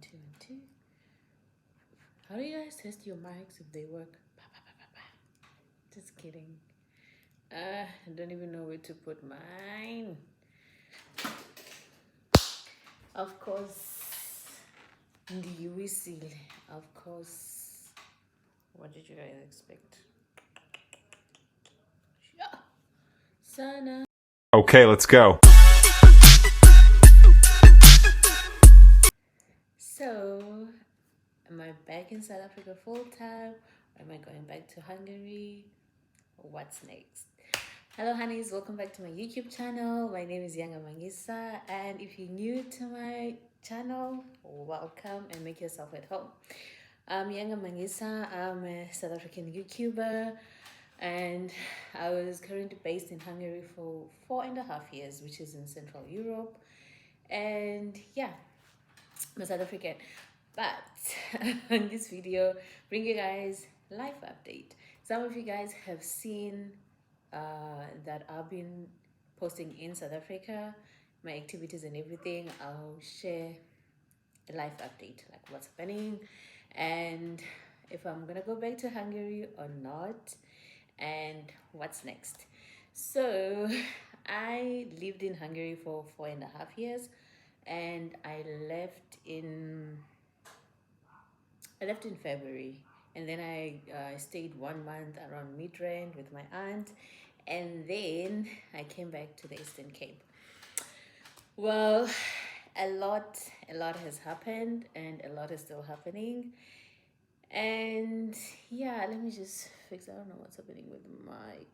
2 and 2. How do you guys test your mics if they work? Just kidding. I don't even know where to put mine. Of course, Ndiwisile. Of course. What did you guys expect? Sana. Okay, let's go. So, am I back in South Africa full time? Or am I going back to Hungary? What's next? Hello honeys, welcome back to my YouTube channel. My name is Yanga Mangisa, and if you're new to my channel, welcome and make yourself at home. I'm Yanga Mangisa. I'm a South African YouTuber, and I was currently based in Hungary for 4.5 years, which is in Central Europe. And yeah, I'm a South African. But in this video, bring you guys life update. Some of you guys have seen that I've been posting in South Africa, my activities and everything. I'll share a life update, like what's happening, and if I'm gonna go back to Hungary or not, and what's next. So, I lived in Hungary for 4.5 years, and I left in February, and then I stayed 1 month around Midrand with my aunt, and then I came back to the Eastern Cape. Well, a lot has happened, and a lot is still happening. And yeah, let me just fix. I don't know what's happening with my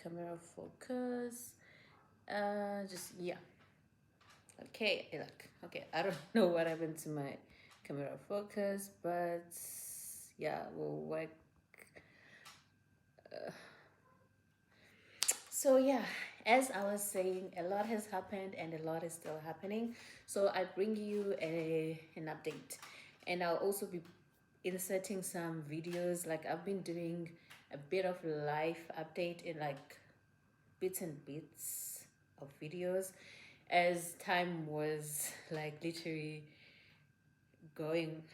camera focus. Just yeah. Okay, look. Okay, I don't know what happened to my camera focus, but yeah, we'll work. So yeah, as I was saying, a lot has happened and a lot is still happening. So I bring you an update, and I'll also be inserting some videos. Like I've been doing a bit of life update in like bits and bits of videos as time was like literally going.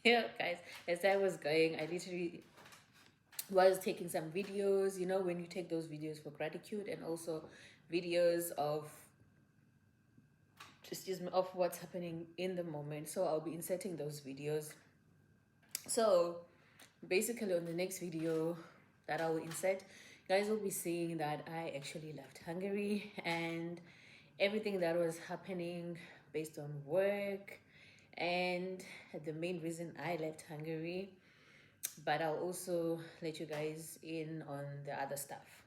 Yeah, guys, as time was going, I literally was taking some videos, you know, when you take those videos for gratitude, and also videos of just of what's happening in the moment. So I'll be inserting those videos. So basically on the next video that I will insert, you guys will be seeing that I actually left Hungary and everything that was happening based on work, and the main reason I left Hungary. But I'll also let you guys in on the other stuff.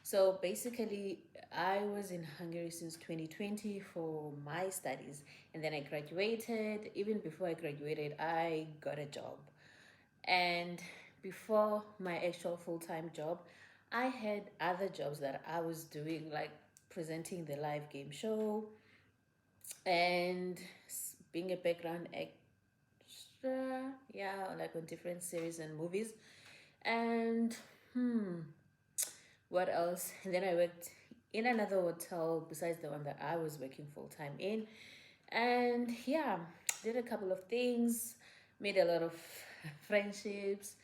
So basically, I was in Hungary since 2020 for my studies, and then I graduated. Even before I graduated, I got a job. And before my actual full-time job, I had other jobs that I was doing, like presenting the live game show and being a background extra, yeah, like on different series and movies. And what else? And then I worked in another hotel besides the one that I was working full-time in. And yeah, did a couple of things, made a lot of friendships,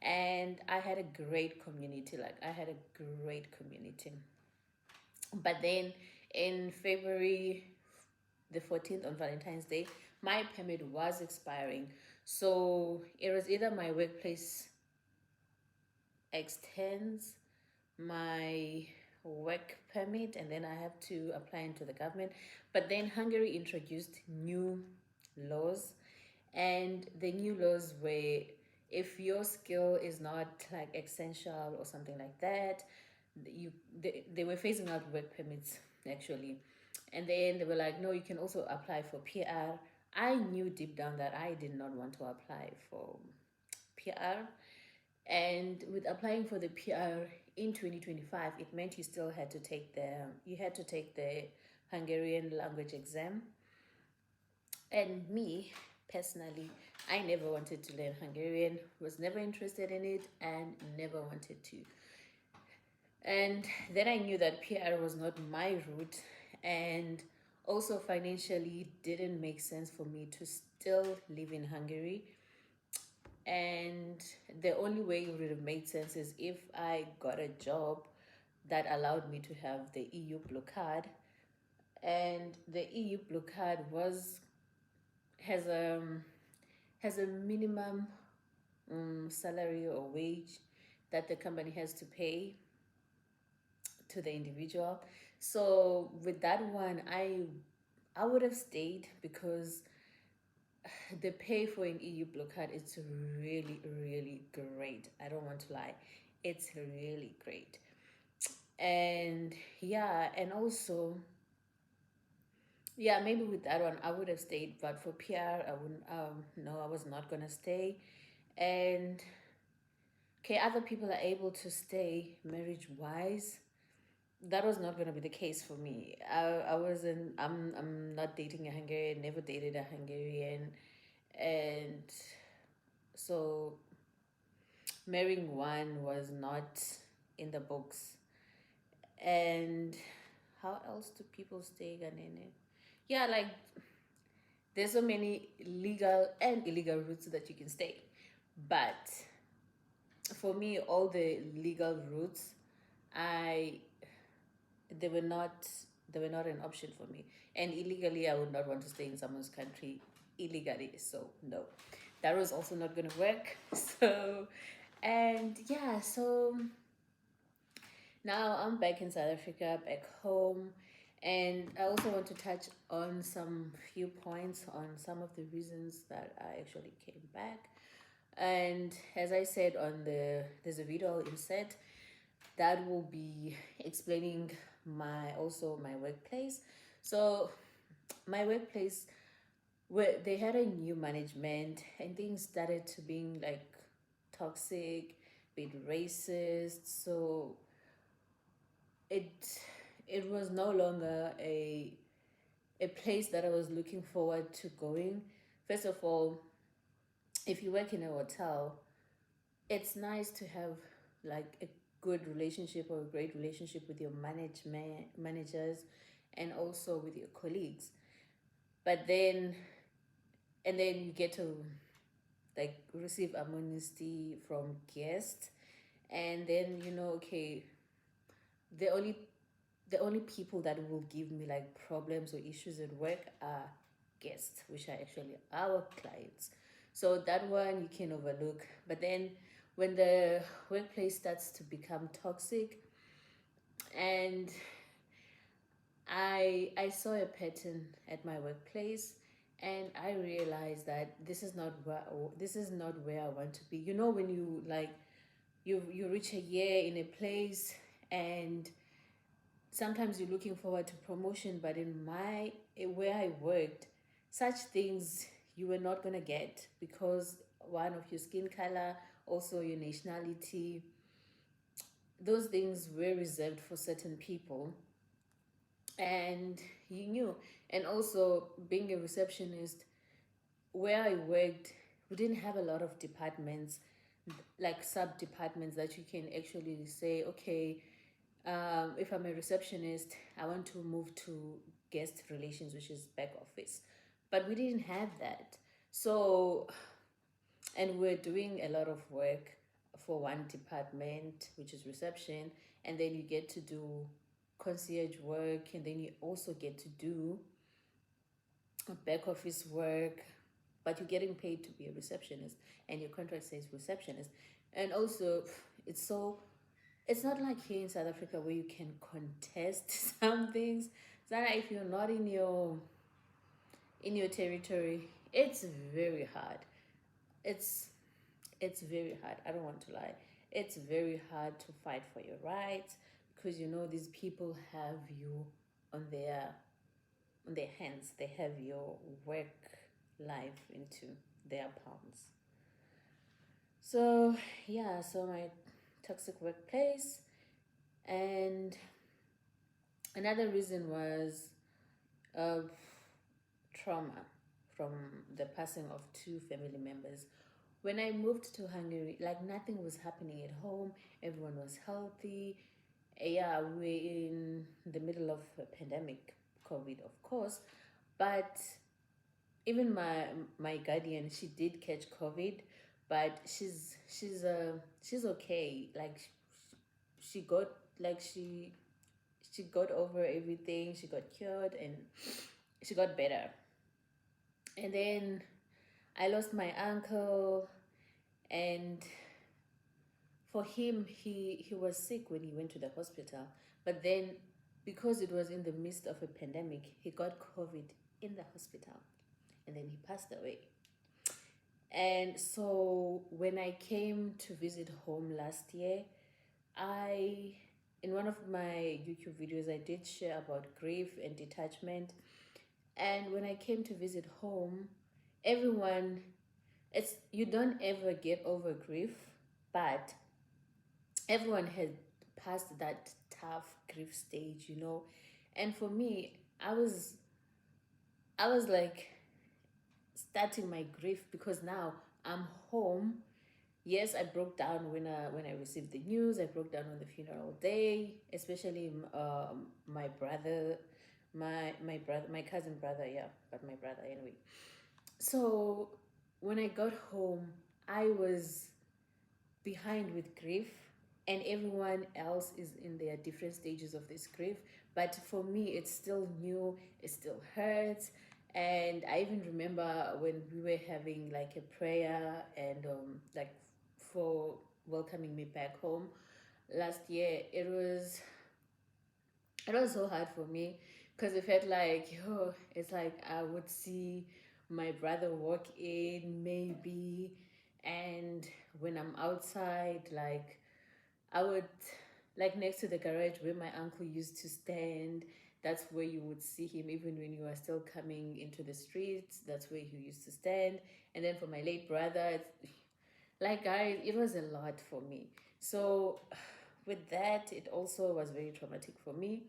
and I had a great community. Like I had a great community. But then in February the 14th, on Valentine's Day, my permit was expiring. So it was either my workplace extends my work permit and then I have to apply into the government. But then Hungary introduced new laws, and the new laws were, if your skill is not like essential or something like that, they were phasing out work permits actually. And then they were like, no, you can also apply for PR. I knew deep down that I did not want to apply for PR. And with applying for the PR in 2025, it meant you still had to take the Hungarian language exam. And me personally, I never wanted to learn Hungarian, was never interested in it, and never wanted to. And then I knew that PR was not my route, and Also, financially, didn't make sense for me to still live in Hungary. And the only way it would have made sense is if I got a job that allowed me to have the EU blue card. And the EU blue card was has a has a minimum salary or wage that the company has to pay to the individual. So with that one, I would have stayed because the pay for an EU blue card is really, really great. I don't want to lie. It's really great. And yeah, and also, yeah, maybe with that one I would have stayed, but for PR, I wouldn't, no, I was not gonna stay. And okay, other people are able to stay marriage wise. That was not gonna be the case for me. I wasn't, I'm not dating a Hungarian, never dated a Hungarian. And so marrying one was not in the books. And how else do people stay Ghanaian? Yeah, like there's so many legal and illegal routes that you can stay. But for me, all the legal routes, I they were not they were not an option for me. And illegally, I would not want to stay in someone's country illegally. So no, that was also not going to work. So, and yeah, so now I'm back in South Africa, back home, and I also want to touch on some few points on some of the reasons that I actually came back. And as I said on there's a video insert that will be explaining my workplace. So my workplace, where they had a new management and things started to being like toxic, bit racist. So it it was no longer a place that I was looking forward to going. First of all, if you work in a hotel, it's nice to have like a good relationship or a great relationship with your managers and also with your colleagues. But then and then you get to like receive amnesty from guests, and then okay, the only the only people that will give me like problems or issues at work are guests, which are actually our clients. So that one you can overlook. But then when the workplace starts to become toxic, and I saw a pattern at my workplace, and I realized that this is not where I want to be. When you like you reach a year in a place, and sometimes you're looking forward to promotion, but in my where I worked, such things you were not gonna get because one of your skin color, also your nationality, those things were reserved for certain people, and you knew. And also being a receptionist, where I worked, we didn't have a lot of departments, like sub departments that you can actually say, okay, if I'm a receptionist, I want to move to guest relations, which is back office. But we didn't have that. So, and we're doing a lot of work for one department, which is reception, and then you get to do concierge work, and then you also get to do back office work, but you're getting paid to be a receptionist, and your contract says receptionist. And also, it's so it's not like here in South Africa where you can contest some things. It's not like if you're not in your territory, it's very hard. It's it's very hard. I don't want to lie. It's very hard to fight for your rights because these people have you on their hands. They have your work life into their palms. So yeah, so my toxic workplace. And another reason was uh, trauma from the passing of two family members. When I moved to Hungary, like nothing was happening at home, everyone was healthy. Yeah, we're in the middle of a pandemic, COVID, of course. But even my guardian, she did catch COVID, but she's okay. Like she got like she got over everything. She got cured and she got better. And then I lost my uncle, and for him, he was sick when he went to the hospital. But then, because it was in the midst of a pandemic, he got COVID in the hospital, and then he passed away. And so when I came to visit home last year, I in one of my YouTube videos I did share about grief and detachment. And when I came to visit home, everyone, it's you don't ever get over grief, but everyone had passed that tough grief stage, you know. And for me, I was like starting my grief because now I'm home. Yes, I broke down when I received the news. I broke down on the funeral day, especially my brother, my brother, my cousin brother, yeah, but my brother anyway. So when I got home, I was behind with grief, and everyone else is in their different stages of this grief. But for me, it's still new, it still hurts. And I even remember when we were having like a prayer and like for welcoming me back home last year. It was so hard for me because it felt like, it's like I would see my brother walk in maybe, and when I'm outside, like I would, like next to the garage where my uncle used to stand, that's where you would see him even when you are still coming into the streets. That's where he used to stand. And then for my late brother, like guys, it was a lot for me. So with that, it also was very traumatic for me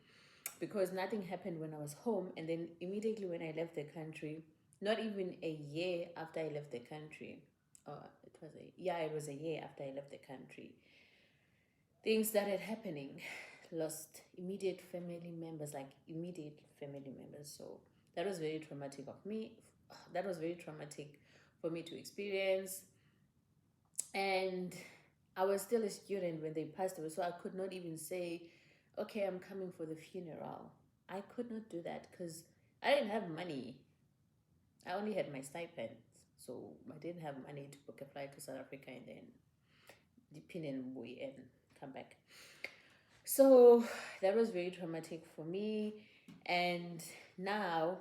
because nothing happened when I was home, and then immediately when I left the country, not even a year after I left the country, it was a year after I left the country, things started happening. Lost immediate family members, like immediate family members. So that was very traumatic of me. That was very traumatic for me to experience. And I was still a student when they passed away, so I could not even say, okay, I'm coming for the funeral. I could not do that because I didn't have money. I only had my stipend. So I didn't have money to book a flight to South Africa and then depend on way and come back. So that was very traumatic for me. And now,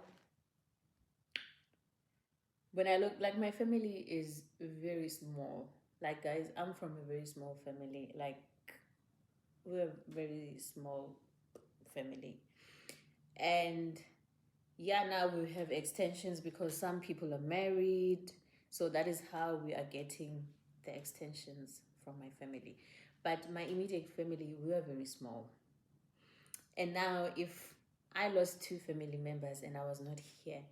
when I look, like my family is very small. Like, guys, I'm from a very small family. Like, we're a very small family. And yeah, now we have extensions because some people are married. So that is how we are getting the extensions from my family. But my immediate family, we are very small. And now, if I lost two family members and I was not here,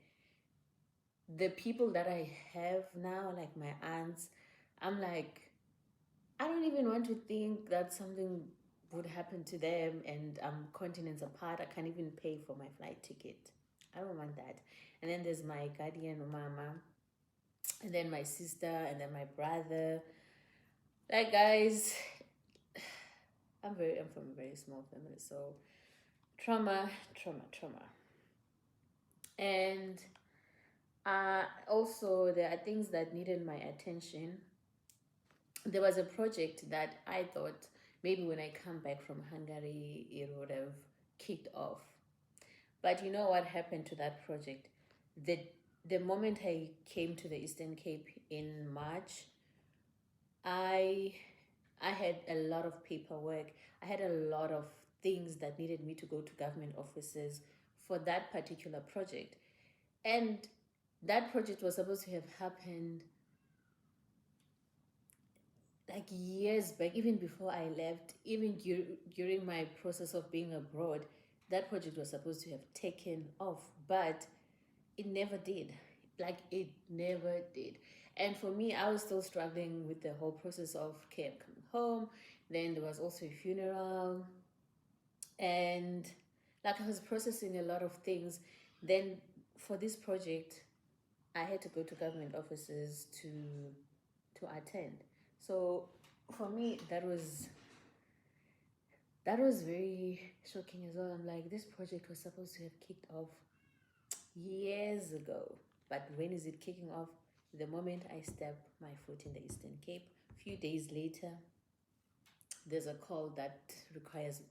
the people that I have now, like my aunts, I'm like, I don't even want to think that something would happen to them and I'm continents apart. I can't even pay for my flight ticket. I don't want that. And then there's my guardian mama, and then my sister, and then my brother. Like, guys, I'm from a very small family, so trauma, trauma, trauma. And also, there are things that needed my attention. There was a project that I thought maybe when I come back from Hungary, it would have kicked off. But you know what happened to that project? The, the moment I came to the Eastern Cape in March, I I had a lot of paperwork. I had a lot of things that needed me to go to government offices for that particular project. And that project was supposed to have happened like years back, even before I left, even during my process of being abroad. That project was supposed to have taken off, but it never did. Like, it never did. And for me, I was still struggling with the whole process of, okay, I'm coming home. Then there was also a funeral. And like I was processing a lot of things. Then for this project, I had to go to government offices to attend. So for me, that was very shocking as well. I'm like, this project was supposed to have kicked off years ago, but when is it kicking off? The moment I step my foot in the Eastern Cape, a few days later, there's a call that requires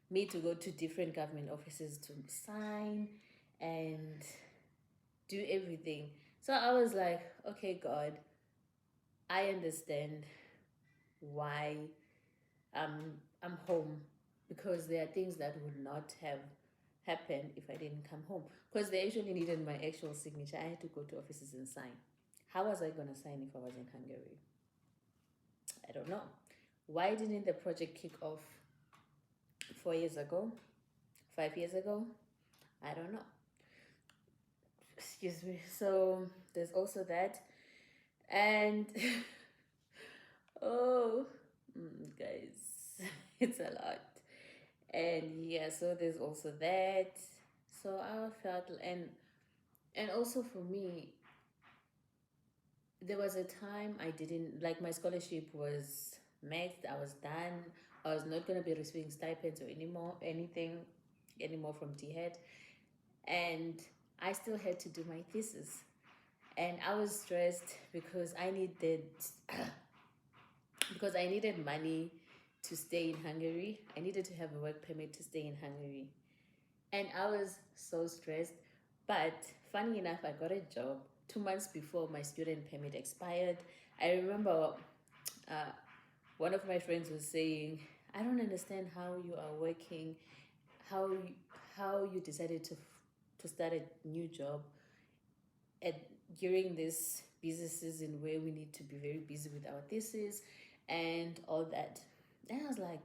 me to go to different government offices to sign and do everything. So I was like, okay, God, I understand why I'm home, because there are things that would not have happened if I didn't come home. Because they actually needed my actual signature. I had to go to offices and sign. How was I gonna sign if I was in Hungary? I don't know. Why didn't the project kick off 4 years ago? 5 years ago? I don't know. Excuse me. So there's also that. And oh, guys, it's a lot. And yeah, so there's also that. So I felt, and also for me, there was a time I didn't like, my scholarship was maxed. I was done. I was not gonna be receiving stipends or anything anymore from DHET, and I still had to do my thesis. And I was stressed because I needed because I needed money to stay in Hungary. I needed to have a work permit to stay in Hungary. And I was so stressed. But funny enough, I got a job 2 months before my student permit expired. I remember uh, one of my friends was saying, I don't understand how you are working, how you, how you decided to start a new job at during this busy season where we need to be very busy with our thesis and all that. And I was like,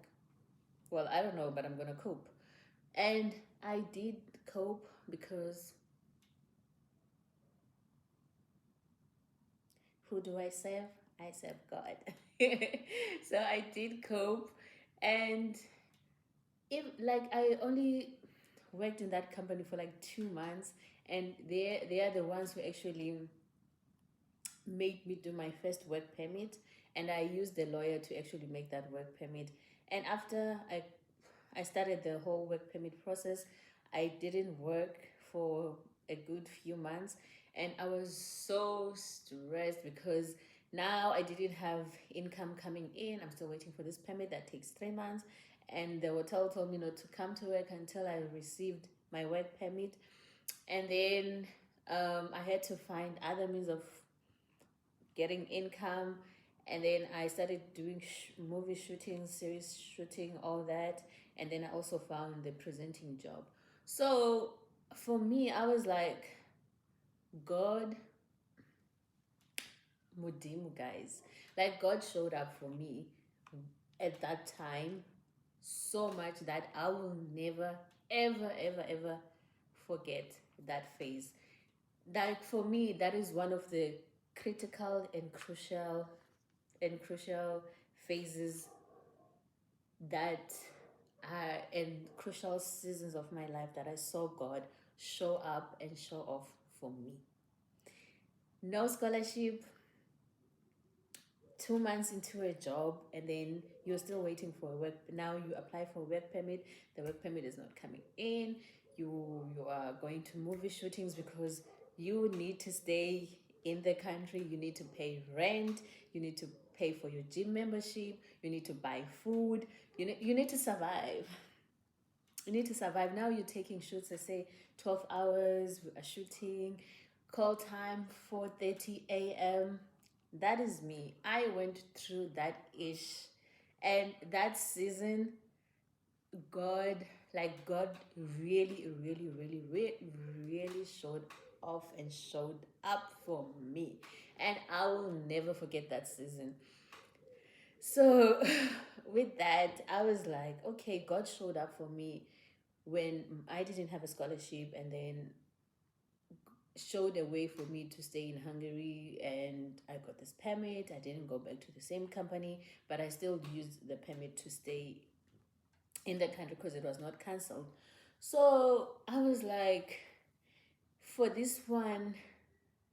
well, I don't know, but I'm gonna cope. And I did cope because who do I serve? I serve God. So I did cope. And if like I only worked in that company for like 2 months, and they are the ones who actually made me do my first work permit, and I used the lawyer to actually make that work permit. And after I started the whole work permit process, I didn't work for a good few months, and I was so stressed because now I didn't have income coming in. I'm still waiting for this permit that takes 3 months, and the hotel told me not to come to work until I received my work permit. And then I had to find other means of getting income. And then I started doing movie shooting, series shooting, all that. And then I also found the presenting job. So for me, I was like, God, Mudimu, guys. Like, God showed up for me at that time so much that I will never, ever, ever, ever forget that phase. Like, for me, that is one of the critical and crucial phases that and crucial seasons of my life that I saw God show up and show off for me. No scholarship, 2 months into a job, and then you're still waiting for a work. Now you apply for a work permit. The work permit is not coming in. You are going to movie shootings because you need to stay in the country. You need to pay rent. You need to pay for your gym membership. You need to buy food. You need to survive. You need to survive. Now you're taking shoots, let's say 12 hours, we are shooting, call time 4:30 a.m. That is me. I went through that ish. And that season, God, like God really, really, really, really, really showed off and showed up for me. And I will never forget that season. So with that, I was like, okay, God showed up for me when I didn't have a scholarship, and then showed a way for me to stay in Hungary, and I got this permit. I didn't go back to the same company, but I still used the permit to stay in the country because it was not cancelled. So I was like, for this one,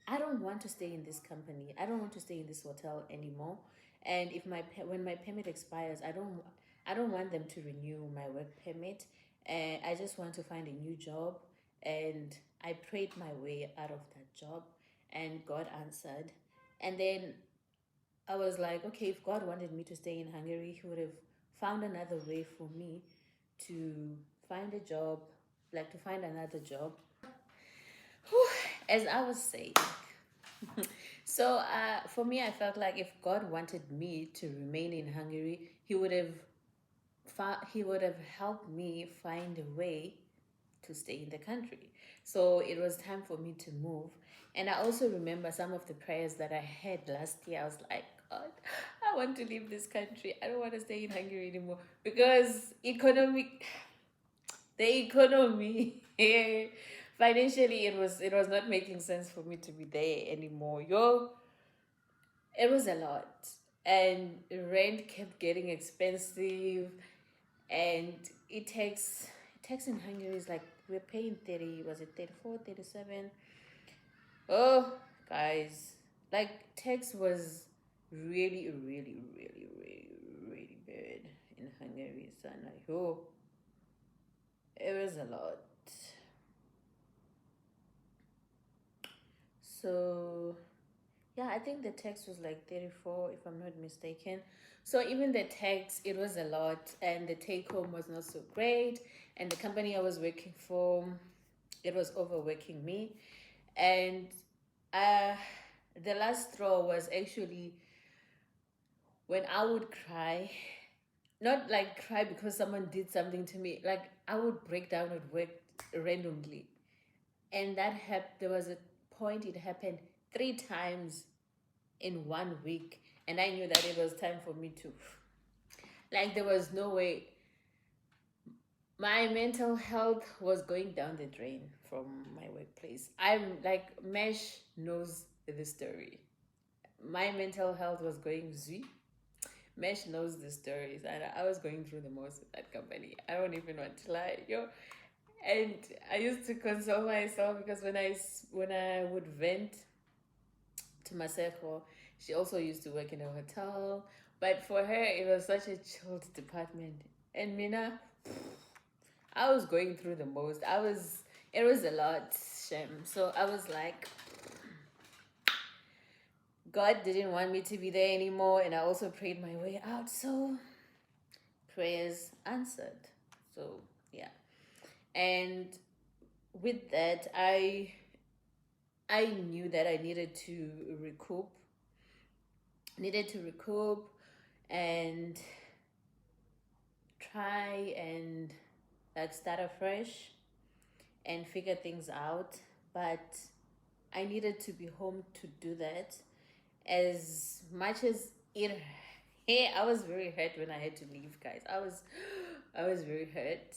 I don't want to stay in this company. I don't want to stay in this hotel anymore. And if when my permit expires, I don't want them to renew my work permit. And I just want to find a new job. And I prayed my way out of that job, and God answered. And then I was like, okay, if God wanted me to stay in Hungary, He would have found another way for me to find a job, like to find another job. As I was saying, so for me, I felt like if God wanted me to remain in Hungary, He would have helped me find a way to stay in the country. So it was time for me to move. And I also remember some of the prayers that I had last year. I was like, God, I want to leave this country. I don't want to stay in Hungary anymore because the economy financially it was not making sense for me to be there anymore. It was a lot, and rent kept getting expensive, and it takes in Hungary is like we're paying 30, was it 34, 37? Oh, guys, like tax was really, really, really, really, really bad in Hungary, son. Like, oh, it was a lot. So yeah, I think the tax was like 34 if I'm not mistaken. So even the tax, it was a lot, and the take home was not so great. And the company I was working for, it was overworking me. And uh, the last straw was actually when I would cry, not like cry because someone did something to me, like I would break down at work randomly. And there was a point it happened 3 times in 1 week, and I knew that it was time for me to, like, there was no way. My mental health was going down the drain from my workplace. I'm like, Mesh knows the story. My mental health was going z. Mesh knows the stories, and I was going through the most with that company. I don't even want to lie, yo. And I used to console myself because when I would vent to Maseko, she also used to work in a hotel. But for her, it was such a chilled department. And Mina, I was going through the most. It was a lot, Shem. So I was like, God didn't want me to be there anymore. And I also prayed my way out. So prayers answered. So yeah. And with that, I knew that I needed to recoup and try and like start afresh and figure things out. But I needed to be home to do that. As much as it, hey, I was very hurt when I had to leave, guys. I was very hurt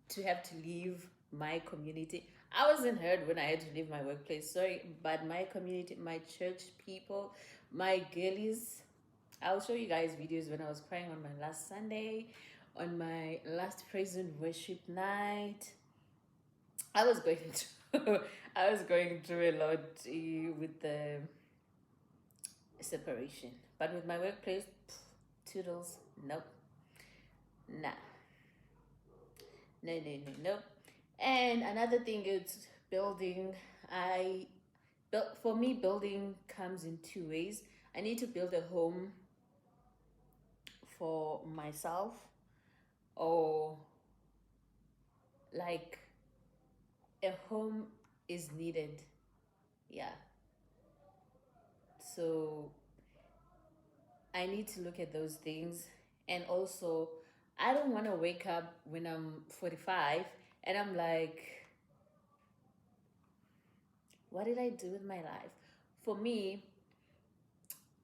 to have to leave my community. I wasn't hurt when I had to leave my workplace, sorry, but my community, my church people, my girlies. I'll show you guys videos when I was crying on my last Sunday, on my last praise and worship night. I was going through, I was going through a lot with the separation, but with my workplace, toodles, nope, nah, no, no, no, nope. And another thing is building. I built For me, building comes in 2 ways. I need to build a home for myself, or like a home is needed. Yeah. So I need to look at those things. And also, I don't want to wake up when I'm 45 and I'm like, what did I do with my life? For me,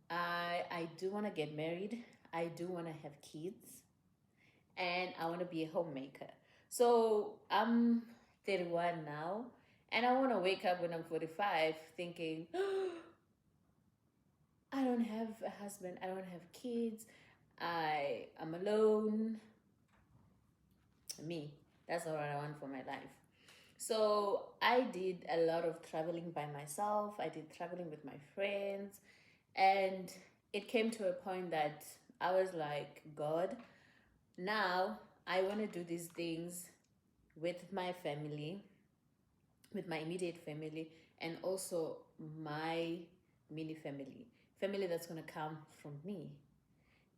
I do want to get married. I do want to have kids, and I want to be a homemaker. So I'm 31 now, and I want to wake up when I'm 45 thinking, I don't have a husband, I don't have kids, I am alone. Me. That's not what I want for my life. So I did a lot of traveling by myself. I did traveling with my friends. And it came to a point that I was like, God, now I want to do these things with my family, with my immediate family, and also my mini family that's going to come from me.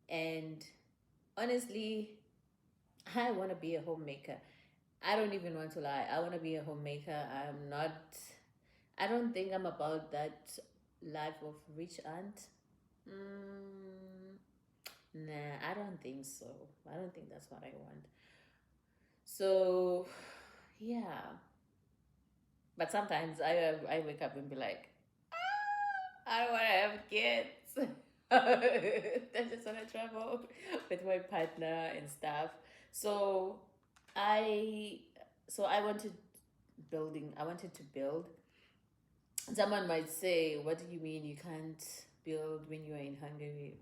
And honestly, I want to be a homemaker. I don't even want to lie. I want to be a homemaker. I'm not, I don't think I'm about that life of rich aunt. Mm, nah, I don't think so. I don't think that's what I want. So, yeah. But sometimes I wake up and be like, I don't want to have kids. I just want to travel with my partner and stuff. So I I wanted building. I wanted to build. Someone might say, "What do you mean you can't build when you are in Hungary?"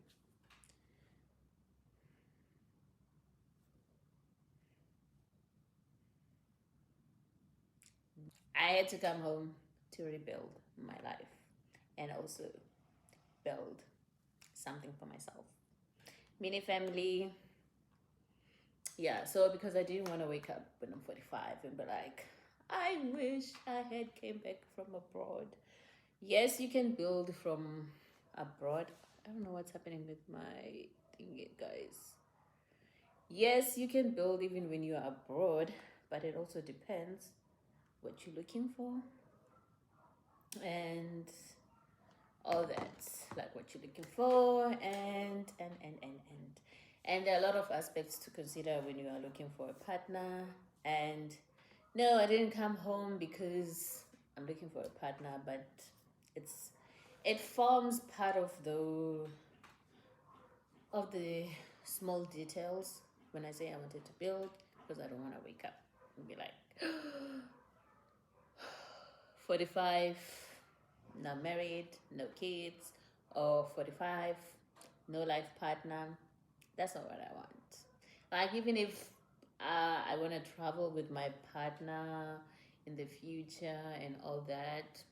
I had to come home to rebuild my life and also build something for myself. Mini family, yeah. So because I didn't want to wake up when I'm 45 and be like, I wish I had came back from abroad. Yes, you can build from abroad. I don't know what's happening with my thingy, guys. Yes, you can build even when you're abroad, but it also depends what you're looking for and all that, like what you're looking for and there are a lot of aspects to consider when you are looking for a partner. And no, I didn't come home because I'm looking for a partner, but it's it forms part of the small details when I say I wanted to build, because I don't want to wake up and be like 45, not married, no kids, or 45, no life partner. That's not what I want. Like, even if I want to travel with my partner in the future and all that,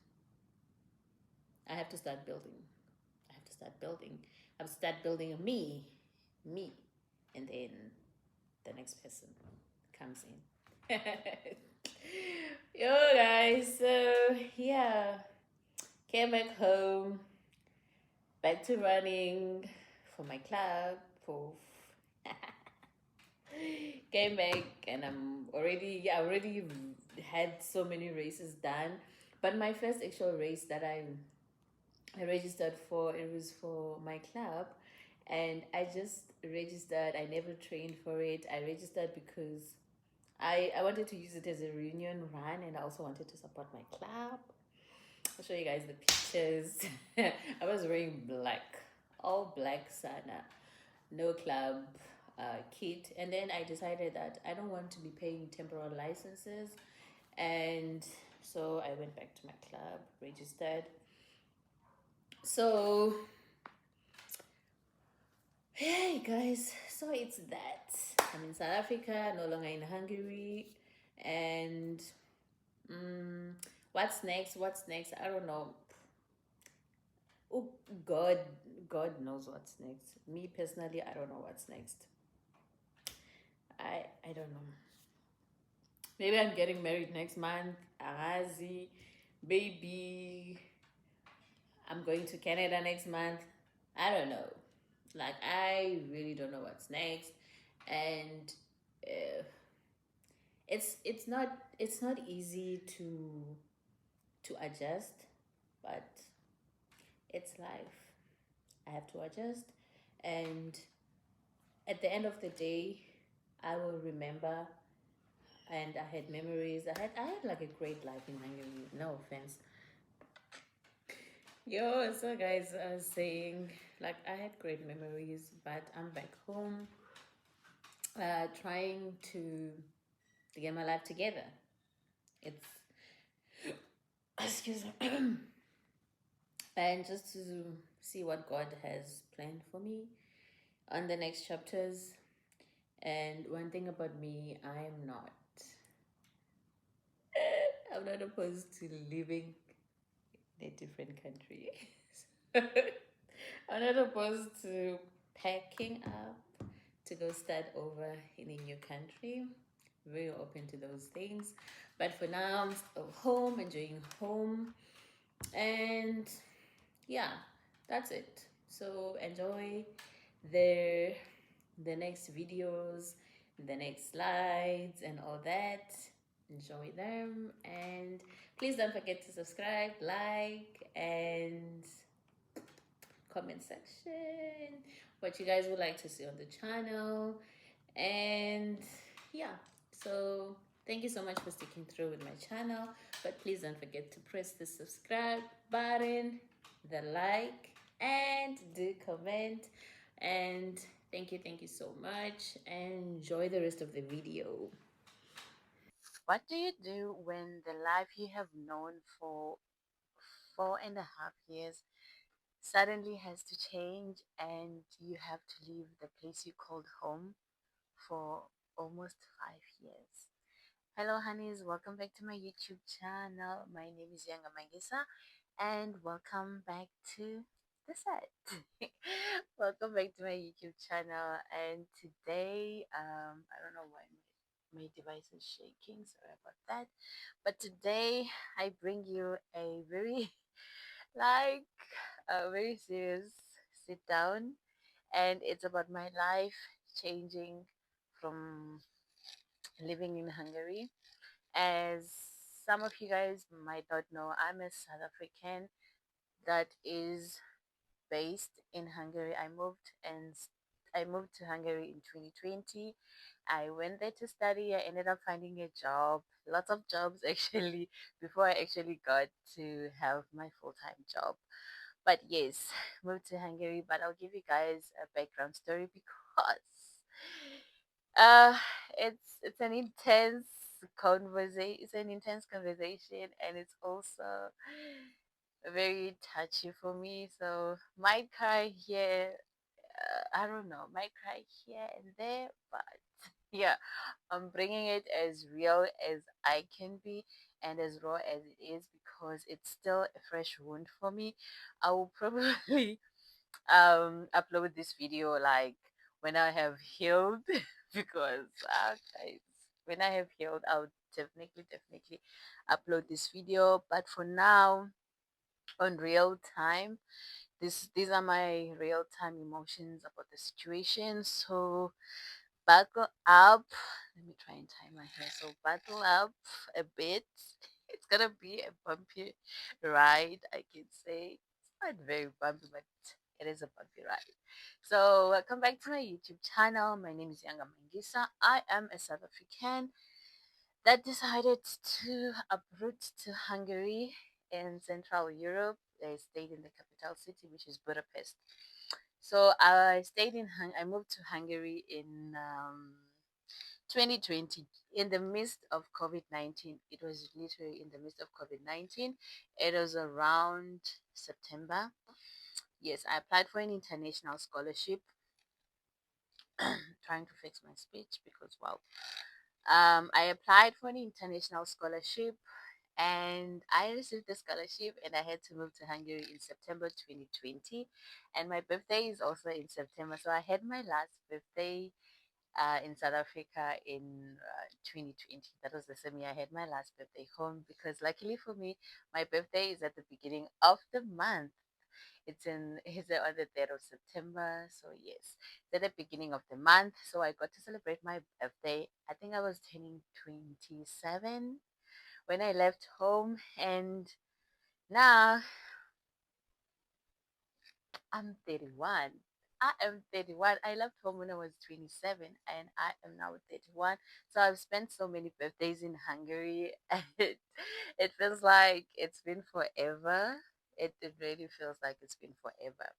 I have to start building. I have to start building. I have to start building me, and then the next person comes in. Yo, guys. So, yeah, came back home, back to running for my club. For came back, and I already had so many races done. But my first actual race that I registered for, it was for my club, and I just registered. I never trained for it. I registered because I wanted to use it as a reunion run, and I also wanted to support my club. I'll show you guys the pictures. I was wearing black, all black Sana, no club kit. And then I decided that I don't want to be paying temporal licenses. And so I went back to my club, registered. So, hey guys, so it's that. I'm in South Africa, no longer in Hungary. And what's next? What's next? I don't know. Oh, God, God knows what's next. Me personally, I don't know what's next. I don't know. Maybe I'm getting married next month. Arazi, baby. I'm going to Canada next month. I don't know. Like, I really don't know what's next, and uh, it's not easy to adjust, but it's life. I have to adjust, and at the end of the day, I will remember. And I had memories. I had like a great life in Hungary. No offense. Yo, so guys, I was saying, like, I had great memories, but I'm back home, trying to get my life together. It's excuse me, and just to see what God has planned for me on the next chapters. And one thing about me, I am not. I'm not opposed to living in a different country. I'm not opposed to packing up to go start over in a new country. Very open to those things. But for now, I'm still home, enjoying home. And yeah, that's it. So enjoy the the next videos, the next slides, and all that. Enjoy them, and please don't forget to subscribe, like, and comment section what you guys would like to see on the channel. And yeah, so thank you so much for sticking through with my channel, but please don't forget to press the subscribe button, the like, and do comment. And thank you so much, and enjoy the rest of the video. What do you do when the life you have known for 4.5 years suddenly has to change and you have to leave the place you called home for almost 5 years? Hello, honeys. Welcome back to my YouTube channel. My name is Yanga Mangisa, and welcome back to the set. Welcome back to my YouTube channel. And today, I don't know why my device is shaking. Sorry about that. But today, I bring you a very like a very serious sit down, and it's about my life changing from living in Hungary. As some of you guys might not know, I'm a South African that is based in Hungary. I moved to Hungary in 2020. I went there to study. I ended up finding a job, lots of jobs actually, before I actually got to have my full-time job. But yes, moved to Hungary. But I'll give you guys a background story because uh, it's an intense conversation. It's an intense conversation, and it's also very touchy for me. So might cry here. I don't know. Might cry here and there, but yeah, I'm bringing it as real as I can be and as raw as it is because it's still a fresh wound for me. I will probably upload this video like when I have healed because guys, when I have healed, I'll definitely upload this video. But for now, on real time, these are my real time emotions about the situation. So buckle up. Let me try and tie my hair. So buckle up a bit. It's gonna be a bumpy ride, I can say. It's not very bumpy, but it is a bumpy ride. So welcome back to my YouTube channel. My name is Yanga Mangisa. I am a South African that decided to uproot to Hungary in Central Europe. I stayed in the capital city, which is Budapest. So I moved to Hungary in 2020 in the midst of COVID-19. It was literally in the midst of COVID-19. It was around September. Yes, I applied for an international scholarship. Trying to fix my speech because wow. I applied for an international scholarship and I received the scholarship and I had to move to Hungary in September 2020, and my birthday is also in September, so I had my last birthday in South Africa in 2020. That was the same year I had my last birthday home because luckily for me, my birthday is at the beginning of the month. It's on the 3rd of September. So yes, it's at the beginning of the month. So I got to celebrate my birthday. I think I was turning 27 when I left home, and now I'm 31. I am 31. I left home when I was 27 and I am now 31. So I've spent so many birthdays in Hungary and it feels like it's been forever. It really feels like it's been forever.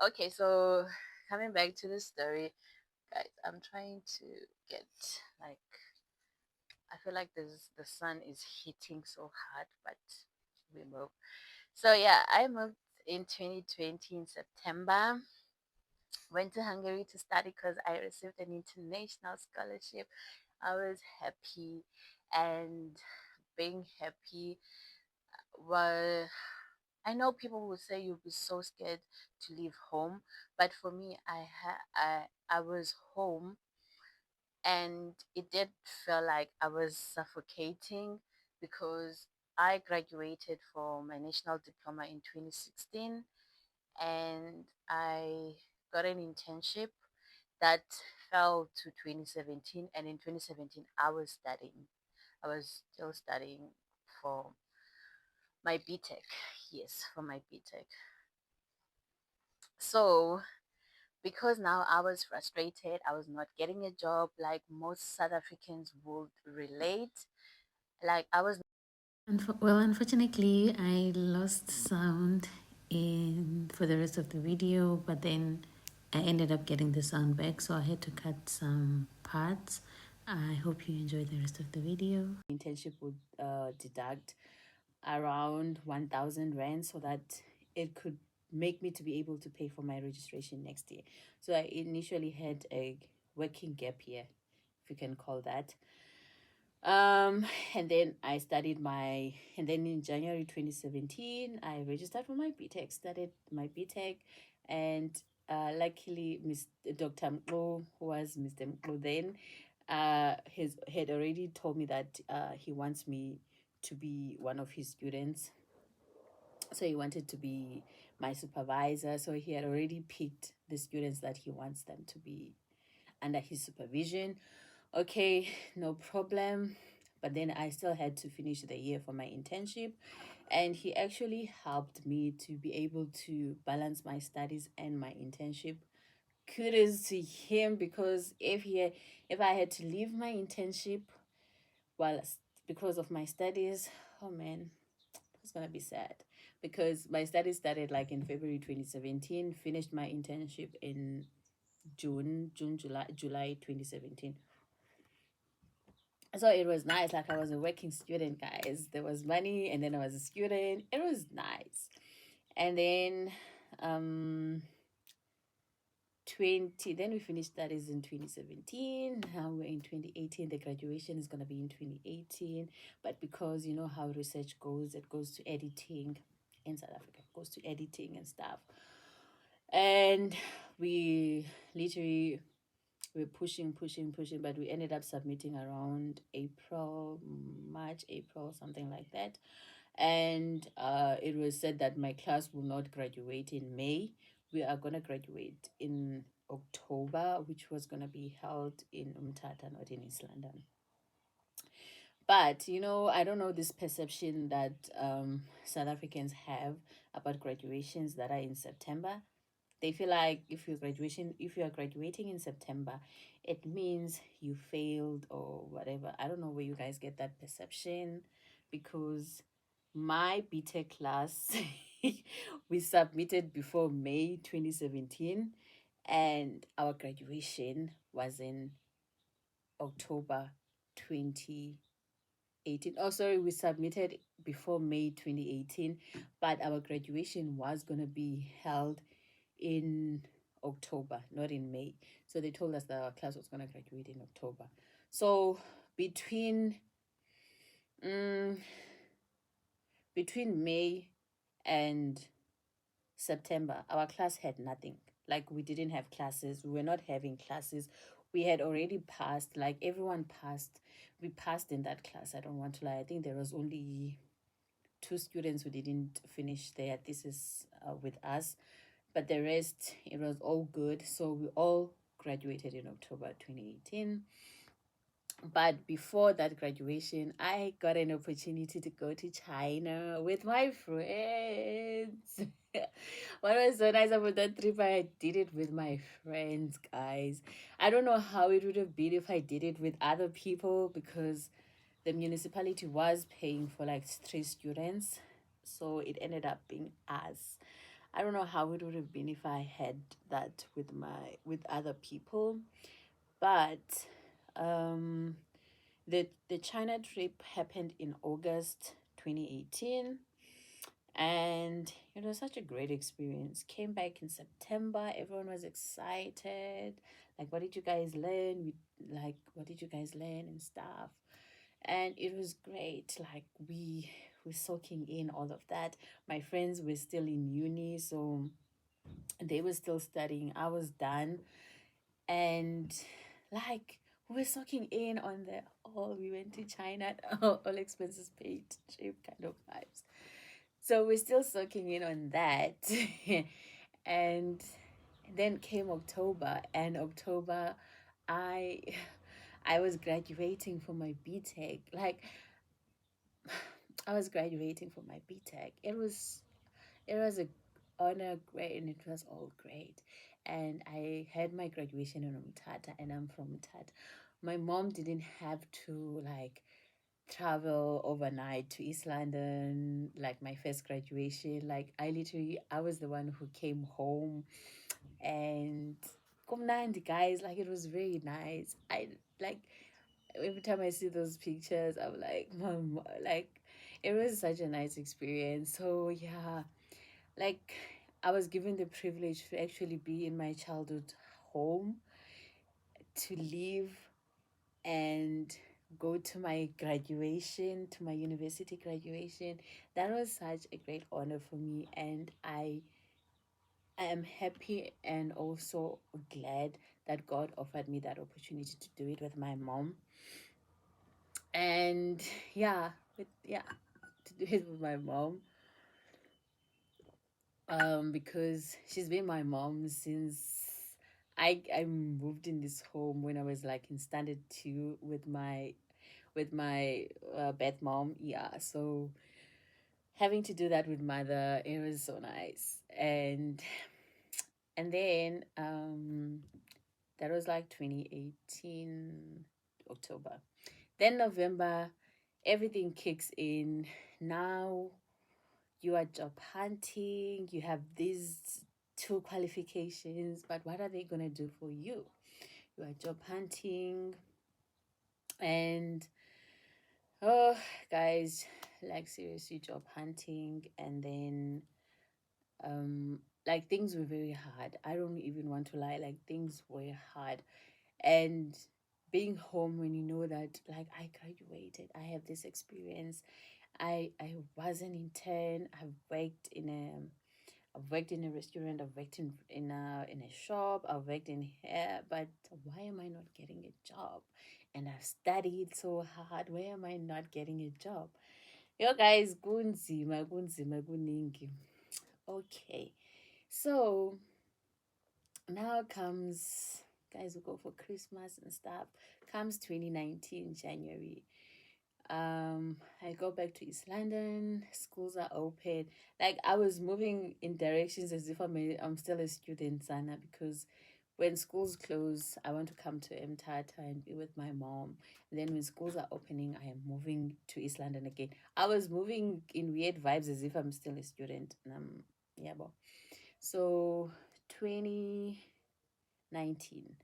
Okay, so coming back to the story, guys, I'm trying to get like I feel like the sun is hitting so hard, but we move. So yeah, I moved in 2020 in September. Went to Hungary to study because I received an international scholarship. I was happy, and being happy. Well, I know people will say you'll be so scared to leave home, but for me, I was home, and it did feel like I was suffocating because I graduated from my national diploma in 2016, and I got an internship that fell to 2017. And in 2017, I was studying. I was still studying for my BTech. Yes, for my BTech. So, because now I was frustrated, I was not getting a job like most South Africans would relate. Like, I was. Well, unfortunately, I lost sound in for the rest of the video, but then I ended up getting the sound back, so I had to cut some parts. I hope you enjoy the rest of the video. Internship would deduct around 1,000 rand so that it could make me to be able to pay for my registration next year. So I initially had a working gap year, if you can call that. Um, and then I studied my, and then in January 2017, I registered for my BTech, started my BTech, and luckily, Dr. Mko, who was Mr. Mko then, had already told me that he wants me to be one of his students. So he wanted to be my supervisor. So he had already picked the students that he wants them to be under his supervision. Okay, no problem. But then I still had to finish the year for my internship. And he actually helped me to be able to balance my studies and my internship. Kudos to him, because if I had to leave my internship while because of my studies, oh man, it's gonna be sad, because my studies started like in February 2017, finished my internship in July 2017. So it was nice. Like, I was a working student, guys. There was money, and then I was a student. It was nice. And then 20 then we finished studies in 2017. Now we're in 2018. The graduation is going to be in 2018. But because you know how research goes, it goes to editing in South Africa, it goes to editing and stuff. And we literally we're pushing, but we ended up submitting around April, something like that. And it was said that my class will not graduate in May. We are going to graduate in October, which was going to be held in Umtata, not in East London. But you know, I don't know this perception that South Africans have about graduations that are in September. They feel like if you are graduating in September, it means you failed or whatever. I don't know where you guys get that perception, because my BTech class we submitted before May 2017, and our graduation was in October 2018. Oh, sorry, we submitted before May 2018, but our graduation was going to be held in October, not in May. So they told us that our class was going to graduate in October. So between um, between May and September, our class had nothing. Like, we didn't have classes. We were not having classes. We had already passed. Like, everyone passed. We passed in that class. I don't want to lie. I think there was only two students who didn't finish their thesis with us, but the rest, it was all good. So we all graduated in October 2018. But before that graduation, I got an opportunity to go to China with my friends. What was so nice about that trip, I did it with my friends, guys. I don't know how it would have been if I did it with other people, because the municipality was paying for like 3 students. So it ended up being us. I don't know how it would have been if I had that with other people. But the China trip happened in August 2018, and it was such a great experience. Came back in September, everyone was excited. Like, what did you guys learn? What did you guys learn and stuff? and it was great. Like we were soaking in all of that. My friends were still in uni, so they were still studying. I was done, and like we were soaking in on the we went to China, all expenses paid trip kind of vibes. So we're still soaking in on that. And then came October, and October I I was graduating from my BTech. Like I was graduating from my BTech. It was a honor grade, and it was all great. And I had my graduation in Umtata, and I'm from Umtata. My mom didn't have to like travel overnight to East London, like my first graduation. Like I was the one who came home, and kumnandi guys, like it was very nice. I like every time I see those pictures, I'm like, mom, like it was such a nice experience. So yeah, like I was given the privilege to actually be in my childhood home, to live and go to my graduation, to my university graduation. That was such a great honor for me, and I am happy and also glad that God offered me that opportunity to do it with my mom. And yeah, to do it with my mom. Because she's been my mom since I moved in this home when I was like in standard two with my birth mom. Yeah, so having to do that with mother, it was so nice. And then that was like 2018 October. Then November, everything kicks in. Now you are job hunting, you have these two qualifications, but what are they going to do for you? You are job hunting, and oh, guys, like seriously, job hunting, and then like things were very hard. I don't even want to lie, like things were hard. And being home when you know that like I graduated, I have this experience. I was an intern. I've worked in a restaurant. I've worked in a shop. I've worked in here. But why am I not getting a job? And I've studied so hard. Why am I not getting a job? Yo, guys, kunzima, kunzima, kuningi. Okay, so now comes, guys, we go for Christmas and stuff. Comes 2019 January. I go back to East London. Schools are open. Like I was moving in directions as if I'm still a student, Sana, because when schools close, I want to come to Mtata and be with my mom. And then when schools are opening, I am moving to East London again. I was moving in weird vibes as if I'm still a student. And yeah, but so 2019.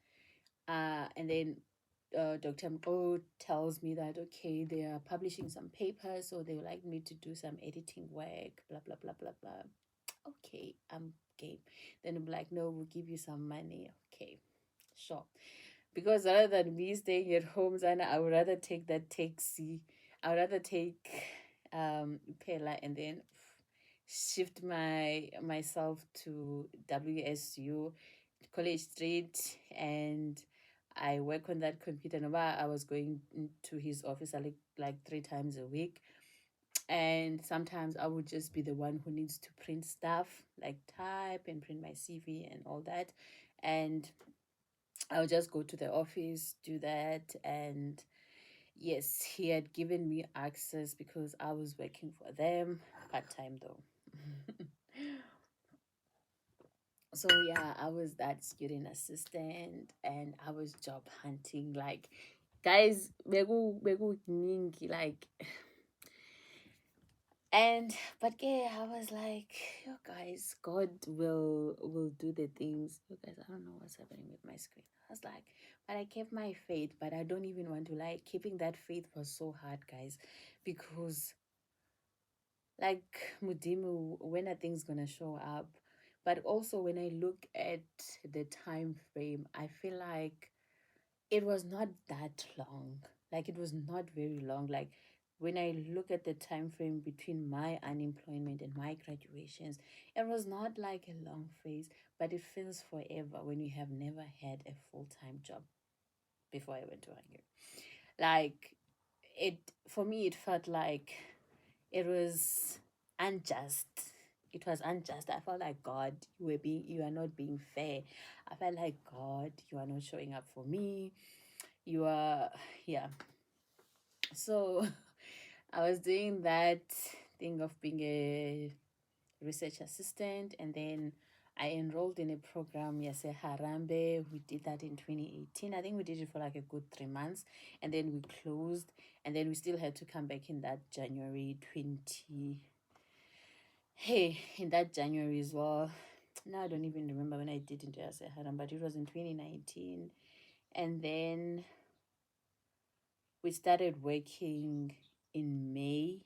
And then Dr. Mko tells me that, okay, they are publishing some papers, so they would like me to do some editing work, blah, blah, blah, blah, blah. Okay, I'm game. Then I'm like, no, we'll give you some money. Okay, sure. Because rather than me staying at home, Zana, I would rather take that taxi. I would rather take Pela and then shift myself to WSU, College Street, and I work on that computer. Now I was going to his office like 3 times a week, and sometimes I would just be the one who needs to print stuff, like type and print my CV and all that, and I'll just go to the office, do that, and yes, he had given me access because I was working for them part time though. So yeah, I was that student assistant, and I was job hunting. Like, guys, begu ningi like, and but yeah, I was like, you guys, God will do the things. You guys, I don't know what's happening with my screen. I was like, but I kept my faith. But I don't even want to lie. Keeping that faith was so hard, guys, because like Mudimu, when are things gonna show up? But also when I look at the time frame, I feel like it was not that long. Like it was not very long. Like when I look at the time frame between my unemployment and my graduations, it was not like a long phase, but it feels forever when you have never had a full-time job before I went to Hungary. Like it for me it felt like it was unjust. It was unjust. I felt like God, you are not being fair. I felt like God, you are not showing up for me. You are, yeah. So I was doing that thing of being a research assistant, and then I enrolled in a program, yes, Harambe. We did that in 2018. I think we did it for like a good 3 months, and then we closed, and then we still had to come back in that January 20. Hey, in that January as well. Now I don't even remember when I did into Haram, but it was in 2019. And then we started working in May.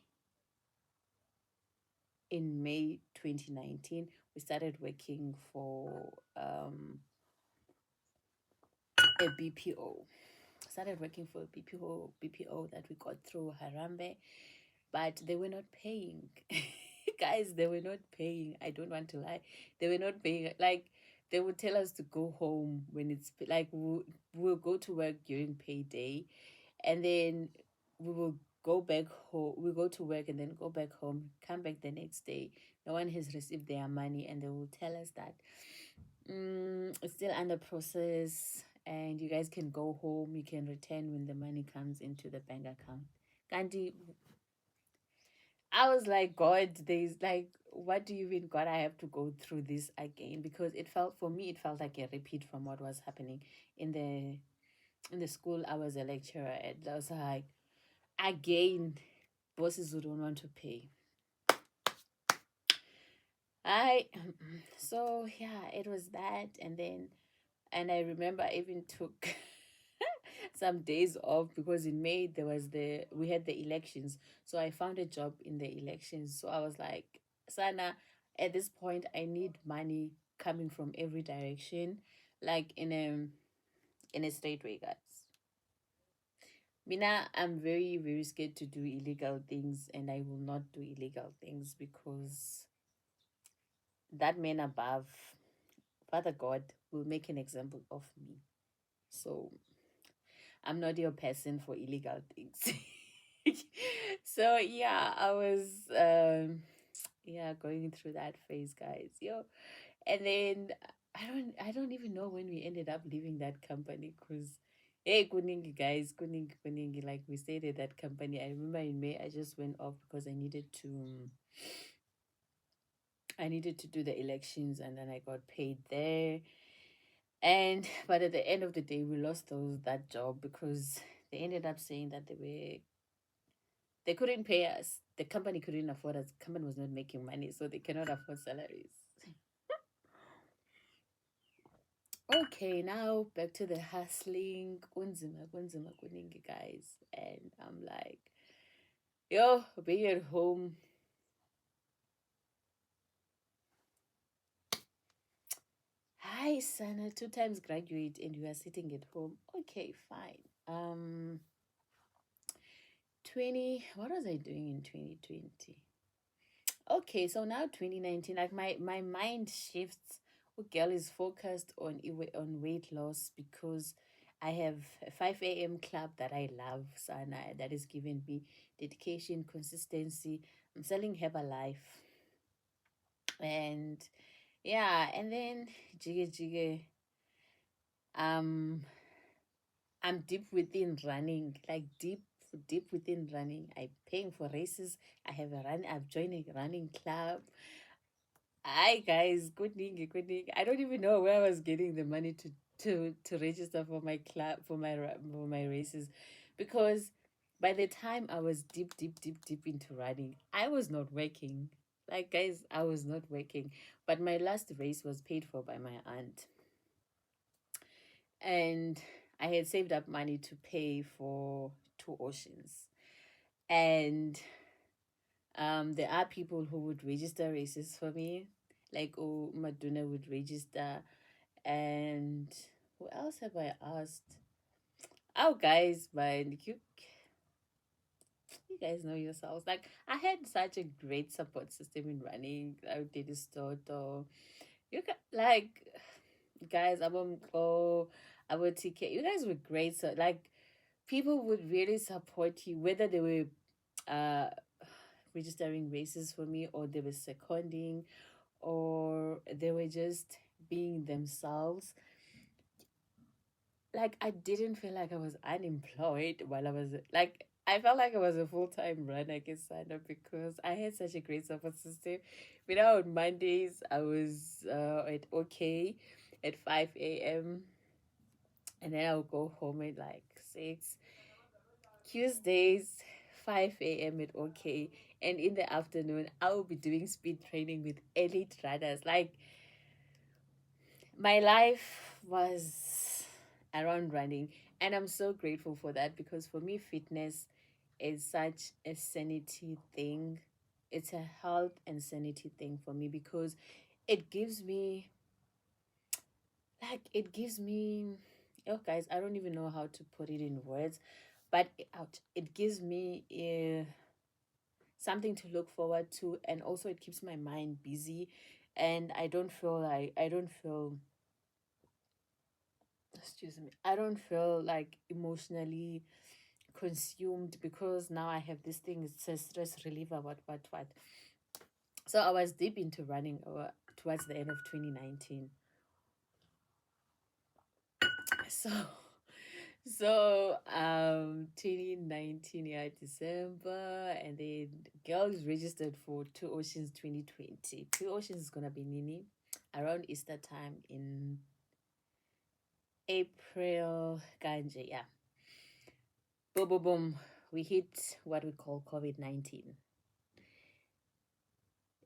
In May 2019, we started working for a BPO. Started working for a BPO that we got through Harambe, but they were not paying. Guys, they were not paying. I don't want to lie. They were not paying. Like, they would tell us to go home when it's like we'll go to work during payday, and then we will go back home. We go to work and then go back home, come back the next day. No one has received their money, and they will tell us that it's still under process and you guys can go home. You can return when the money comes into the bank account. Gandhi, I was like, God, there's like, what do you mean, God? I have to go through this again, because it felt, for me, it felt like a repeat from what was happening in the school I was a lecturer at. I was like, again, bosses who don't want to pay. I so yeah, it was that, and I remember I even took some days off because in May we had the elections. So I found a job in the elections. So I was like, Sana, at this point I need money coming from every direction, like in a straight way, guys. Mina, I'm very, very scared to do illegal things, and I will not do illegal things because that man above, Father God, will make an example of me. So I'm not your person for illegal things. So yeah, I was yeah, going through that phase, guys. Yo. And then I don't even know when we ended up leaving that company, because hey, kuningi guys, kuningi, like we stayed at that company. I remember in May I just went off because I needed to do the elections, and then I got paid there. And but at the end of the day, we lost that job because they ended up saying that they couldn't pay us. The company couldn't afford us. The company was not making money, so they cannot afford salaries. Okay, now back to the hustling. Kunzima, kunzima, kuningi, guys. And I'm like, yo, being at home. Hi, Sana, 2 times graduate, and you are sitting at home. Okay, fine. 20, what was I doing in 2020? Okay, so now 2019, like my mind shifts. Oh, girl is focused on weight loss because I have a 5 a.m. club that I love, Sana, that is giving me dedication, consistency. I'm selling Herbalife, and yeah, and then jiggy jiggy. Um, I'm deep within running, like deep within running. I'm paying for races. I've joined a running club. Hi guys, good evening, good evening. I don't even know where I was getting the money to register for my club, for my races, because by the time I was deep into running, I was not working. Like guys, I was not working. But my last race was paid for by my aunt, and I had saved up money to pay for 2 oceans, and there are people who would register races for me, like oh Maduna would register, and who else have I asked? Oh, guys, man, you guys know yourselves. Like, I had such a great support system in running. I did this toto. You can like, guys. I would take care. You guys were great. So like, people would really support you, whether they were uh registering races for me, or they were seconding, or they were just being themselves. Like, I didn't feel like I was unemployed while I was like, I felt like I was a full-time runner. I guess signed up because I had such a great support system. You know, on Mondays I was at OK at 5 a.m. and then I would go home at like 6. Tuesdays 5 a.m. at OK, and in the afternoon I will be doing speed training with elite runners. Like, my life was around running, and I'm so grateful for that, because for me fitness is such a sanity thing. It's a health and sanity thing for me, because it gives me it gives me, oh guys, I don't even know how to put it in words, but it gives me something to look forward to, and also it keeps my mind busy, and I don't feel, excuse me, I don't feel like emotionally consumed, because now I have this thing. It's a stress reliever. What. So I was deep into running towards the end of 2019. So 2019, yeah, December, and then girls registered for Two Oceans 2020. Two Oceans is gonna be Nini around Easter time in April. Kanje, yeah. Boom, boom, boom. We hit what we call COVID-19.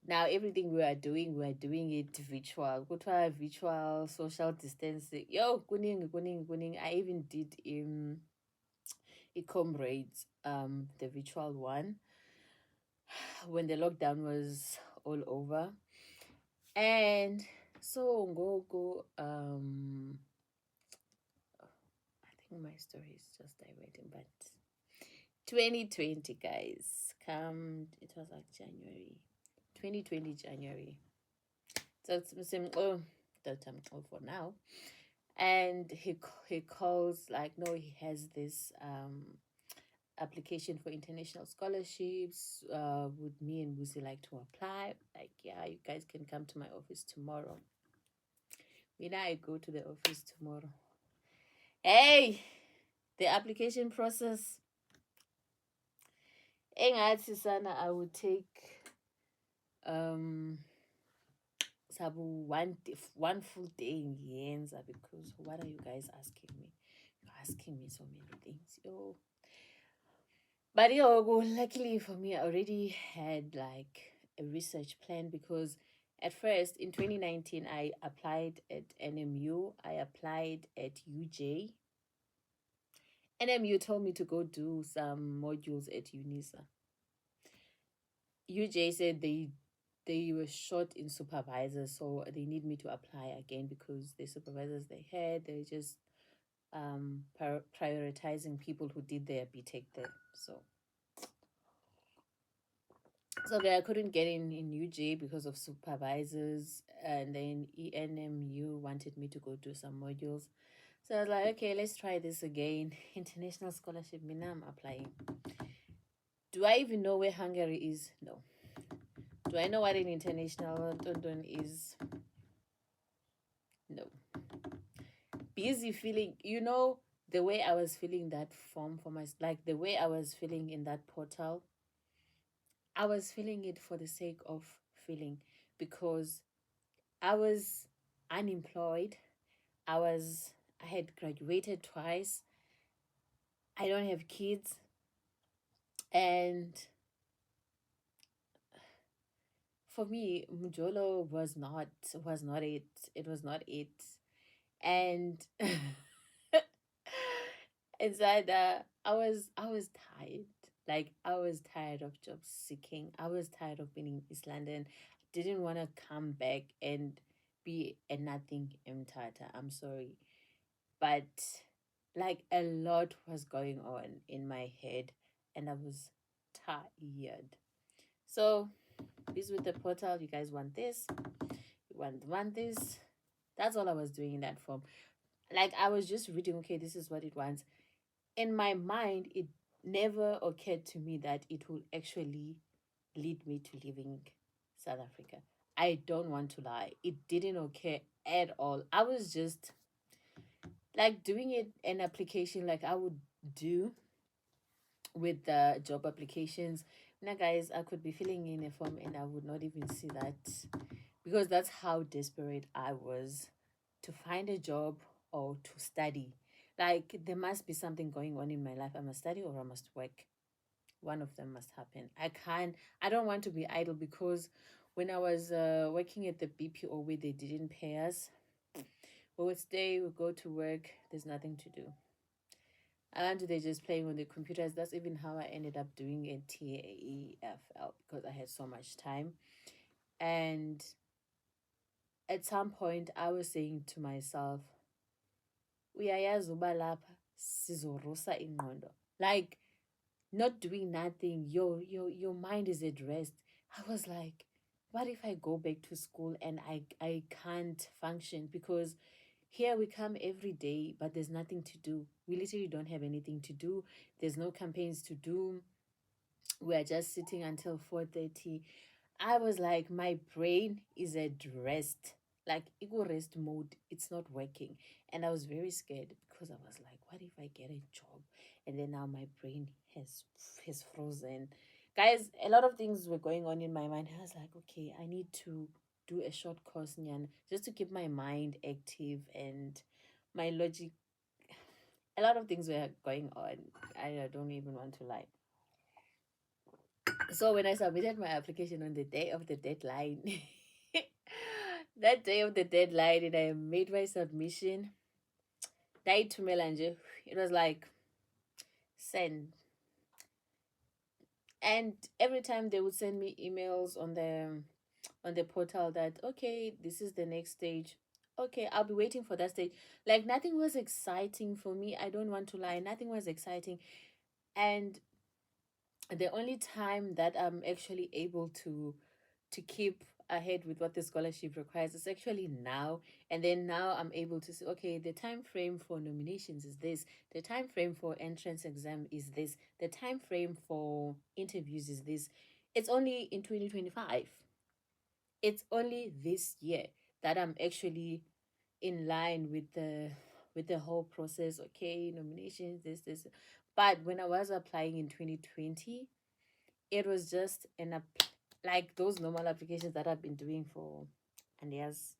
Now everything we are doing it virtual. Kuthiwa virtual social distancing. Yo, kuning. I even did comrades, the virtual one, when the lockdown was all over. And so go I think my story is just diverting, but 2020, guys, come, it was like January 2020, January. So it's that I'm told for now. And he calls, like, no, he has this application for international scholarships. Would me and Busi like to apply? Like, yeah, you guys can come to my office tomorrow. When I go to the office tomorrow, hey, the application process, engathi sana, I would take um sabu one full day in Yenza, because what are you guys asking me? You're asking me so many things. Yo. But luckily for me, I already had like a research plan, because at first in 2019 I applied at NMU, I applied at UJ. NMU told me to go do some modules at UNISA. UJ said they were short in supervisors, so they need me to apply again, because the supervisors they were just prioritizing people who did their BTech there. So I couldn't get in UJ because of supervisors, and then ENMU wanted me to go do some modules. So I was like, okay, let's try this again. International scholarship, Mina, I'm applying. Do I even know where Hungary is? No. Do I know what an international London is? No. Busy feeling, the way I was filling that form for my, like the way I was filling in that portal, I was filling it for the sake of filling, because I was unemployed. I had graduated twice. I don't have kids. And for me, Mujolo was not it. It was not it. And inside I was tired. Like, I was tired of job seeking. I was tired of being in East London. Didn't want to come back and be a nothing mtata. I'm sorry. But Like a lot was going on in my head and I was tired. So this with the portal, you guys want this, you want this. That's all I was doing in that form. Like I was just reading, okay, this is what it wants. In my mind, it never occurred to me that it will actually lead me to leaving South Africa. I don't want to lie. It didn't occur at all. I was just like doing it an application like I would do with the job applications. Now, guys, I could be filling in a form and I would not even see that because that's how desperate I was to find a job or to study. Like, there must be something going on in my life. I must study or I must work. One of them must happen. I don't want to be idle because when I was working at the BPO where they didn't pay us, we would stay, we would go to work, there's nothing to do. And they're just playing on the computers. That's even how I ended up doing a TAEFL because I had so much time. And at some point, I was saying to myself, uyayazi uba lapha sizorusa ingqondo. Like, not doing nothing, your mind is at rest. I was like, what if I go back to school and I can't function because here we come every day, but there's nothing to do. We literally don't have anything to do. There's no campaigns to do. We're just sitting until 4:30. I was like, my brain is at rest. Like ego rest mode, it's not working. And I was very scared because I was like, what if I get a job? And then now my brain has frozen. Guys, a lot of things were going on in my mind. I was like, okay, I need to do a short course, Nyan, just to keep my mind active and my logic. A lot of things were going on. I don't even want to lie. So when I submitted my application on the day of the deadline, that day of the deadline, and I made my submission, to Melanje, it was like send. And every time they would send me emails on the portal that okay, this is the next stage. Okay, I'll be waiting for that stage. Like nothing was exciting for me. I don't want to lie. Nothing was exciting. And the only time that I'm actually able to keep ahead with what the scholarship requires is actually now. And then now I'm able to say, okay, the time frame for nominations is this, the time frame for entrance exam is this, the time frame for interviews is this. It's only in 2025. It's only this year that I'm actually in line with the whole process. Okay, nominations, this. But when I was applying in 2020, it was just like those normal applications that I've been doing for and years.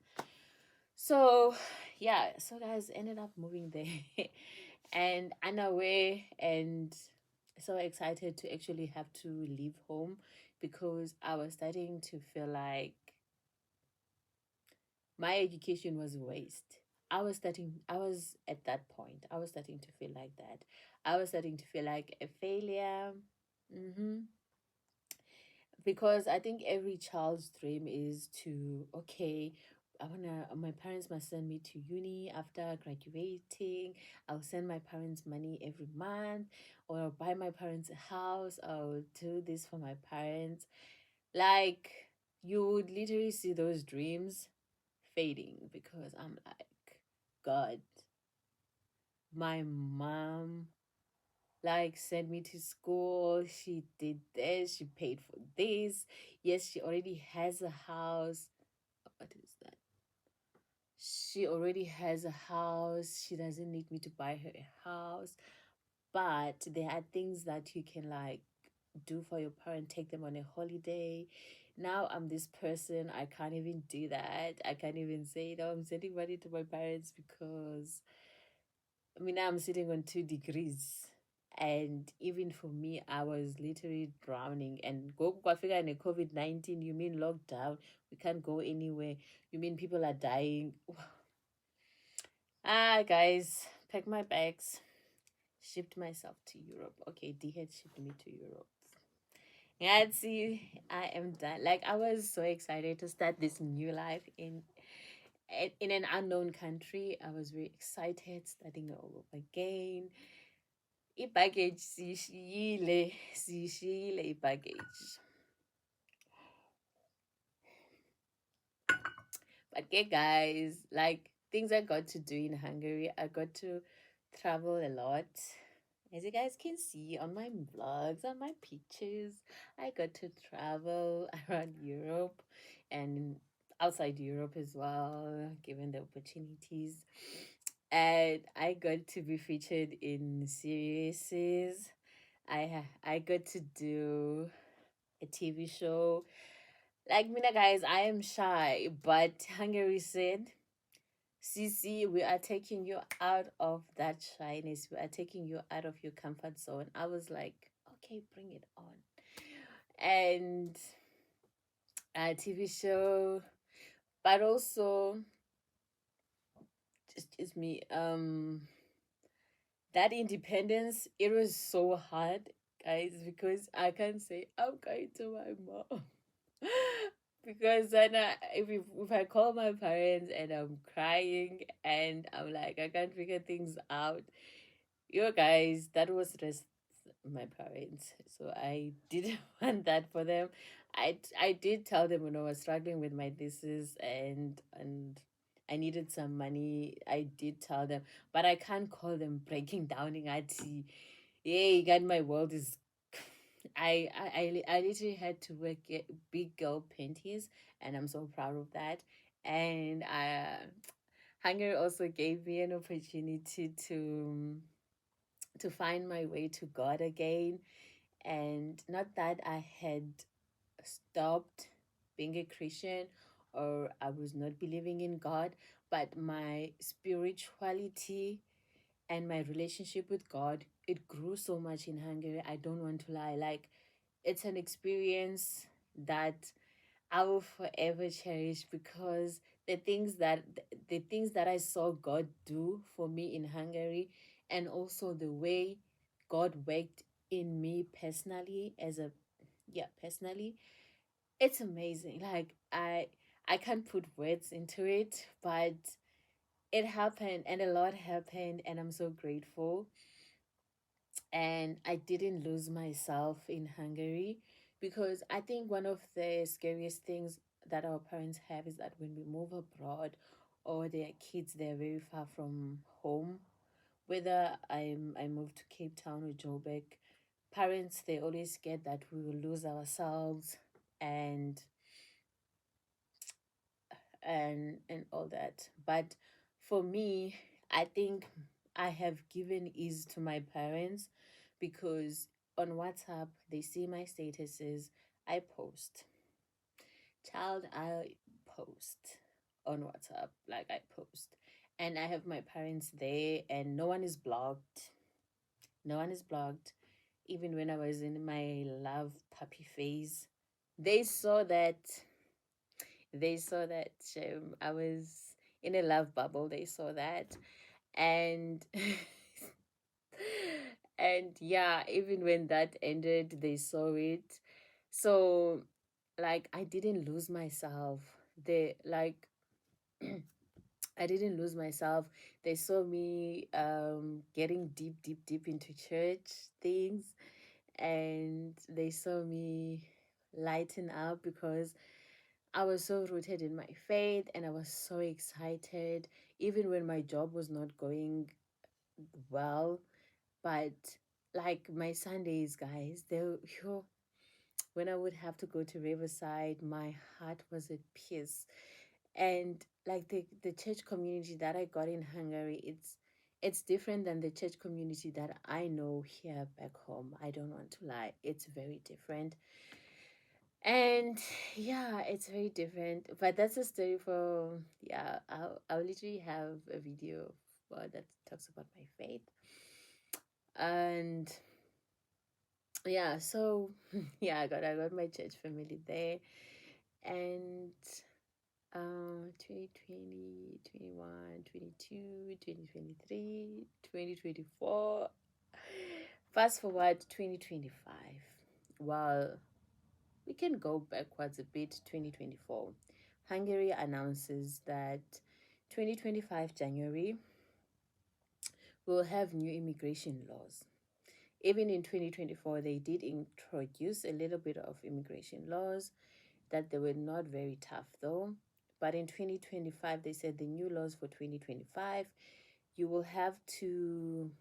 So yeah, so guys ended up moving there and unaware and so excited to actually have to leave home because I was starting to feel like my education was a waste. I was at that point. I was starting to feel like that. I was starting to feel like a failure. Mm-hmm. Because I think every child's dream is to, okay, my parents must send me to uni after graduating. I'll send my parents money every month, or I'll buy my parents a house. I'll do this for my parents. Like, you would literally see those dreams fading because I'm like, God, my mom like sent me to school, she did this, she paid for this, yes, she already has a house. What is that? She already has a house, she doesn't need me to buy her a house. But there are things that you can like do for your parent, take them on a holiday. Now I'm this person, I can't even do that. I can't even say, no, I'm sending money to my parents because I mean, I'm sitting on 2 degrees. And even for me, I was literally drowning. And go Kwafika and COVID-19, you mean lockdown? We can't go anywhere. You mean people are dying? Guys, pack my bags. Shipped myself to Europe. Okay, D had shipped me to Europe. Yeah, see, I am done. Like, I was so excited to start this new life in in an unknown country. I was very excited, starting all over again. I-baggage siyishiyile i-baggage. But okay, guys, like things I got to do in Hungary, I got to travel a lot. As you guys can see on my vlogs, on my pictures, I got to travel around Europe and outside Europe as well, given the opportunities. And I got to be featured in series. I got to do a TV show. Like Mina, guys, I am shy, but Hungary said, Sisi, we are taking you out of that shyness. We are taking you out of your comfort zone. I was like, okay, bring it on. And a TV show, but also just me. That independence, it was so hard, guys, because I can't say I'm going to my mom. Because then if I call my parents and I'm crying and I'm like I can't figure things out, you guys, that was just my parents. So I didn't want that for them. I did tell them when I was struggling with my thesis and I needed some money. I did tell them, but I can't call them breaking down in IT. Yay, God, my world is. I literally had to wear big girl panties, and I'm so proud of that. And Hungary also gave me an opportunity to find my way to God again. And not that I had stopped being a Christian or I was not believing in God, but my spirituality and my relationship with God, it grew so much in Hungary. I don't want to lie. Like, it's an experience that I will forever cherish because the things that I saw God do for me in Hungary, and also the way God worked in me personally as a personally, it's amazing. Like, I can't put words into it, but it happened and a lot happened, and I'm so grateful. And I didn't lose myself in Hungary, because I think one of the scariest things that our parents have is that when we move abroad or their kids, they're very far from home. Whether I move to Cape Town or Joburg, parents, they always scared that we will lose ourselves and and all that. But for me, I think I have given ease to my parents, because on WhatsApp they see my statuses. I post, child, I post on WhatsApp, like I post, and I have my parents there, and no one is blocked. No one is blocked. Even when I was in my love puppy phase, they saw that I was in a love bubble. They saw that, and and yeah, even when that ended, they saw it. So, like, I didn't lose myself. They like I didn't lose myself. They saw me getting deep into church things, and they saw me lighten up because I was so rooted in my faith, and I was so excited, even when my job was not going well. But like my Sundays, guys, when I would have to go to Riverside, my heart was at peace. And like the church community that I got in Hungary, it's different than the church community that I know here back home. I don't want to lie, it's very different. And yeah, it's very different, but that's a story for, yeah, I'll literally have a video that talks about my faith. And yeah, so yeah, I got my church family there. And 2020, 21, 22, 2023, 2024, fast forward 2025. Well, we can go backwards a bit. 2024, Hungary announces that 2025 January, we'll have new immigration laws. Even in 2024, they did introduce a little bit of immigration laws that they were not very tough though. But in 2025, they said the new laws for 2025, you will have to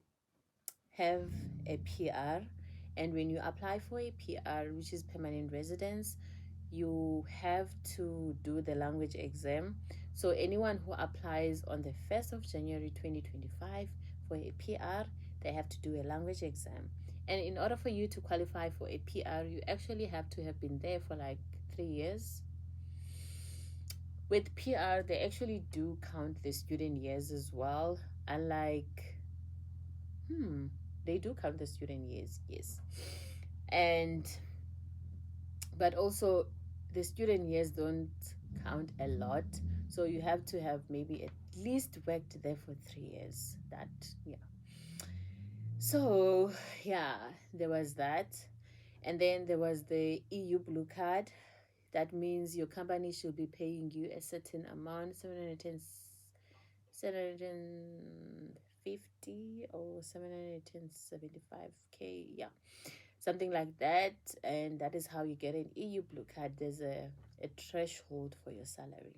have a PR. And when you apply for a PR, which is permanent residence, you have to do the language exam. So anyone who applies on the 1st of January 2025 for a PR, they have to do a language exam. And in order for you to qualify for a PR, you actually have to have been there for like 3 years. With PR, they actually do count the student years as well. Unlike, they do count the student years, yes. And but also the student years don't count a lot, so you have to have maybe at least worked there for 3 years. That, yeah. So yeah, there was that. And then there was the EU blue card. That means your company should be paying you a certain amount, 750 or 775K, yeah, something like that. And that is how you get an EU blue card. There's a threshold for your salary.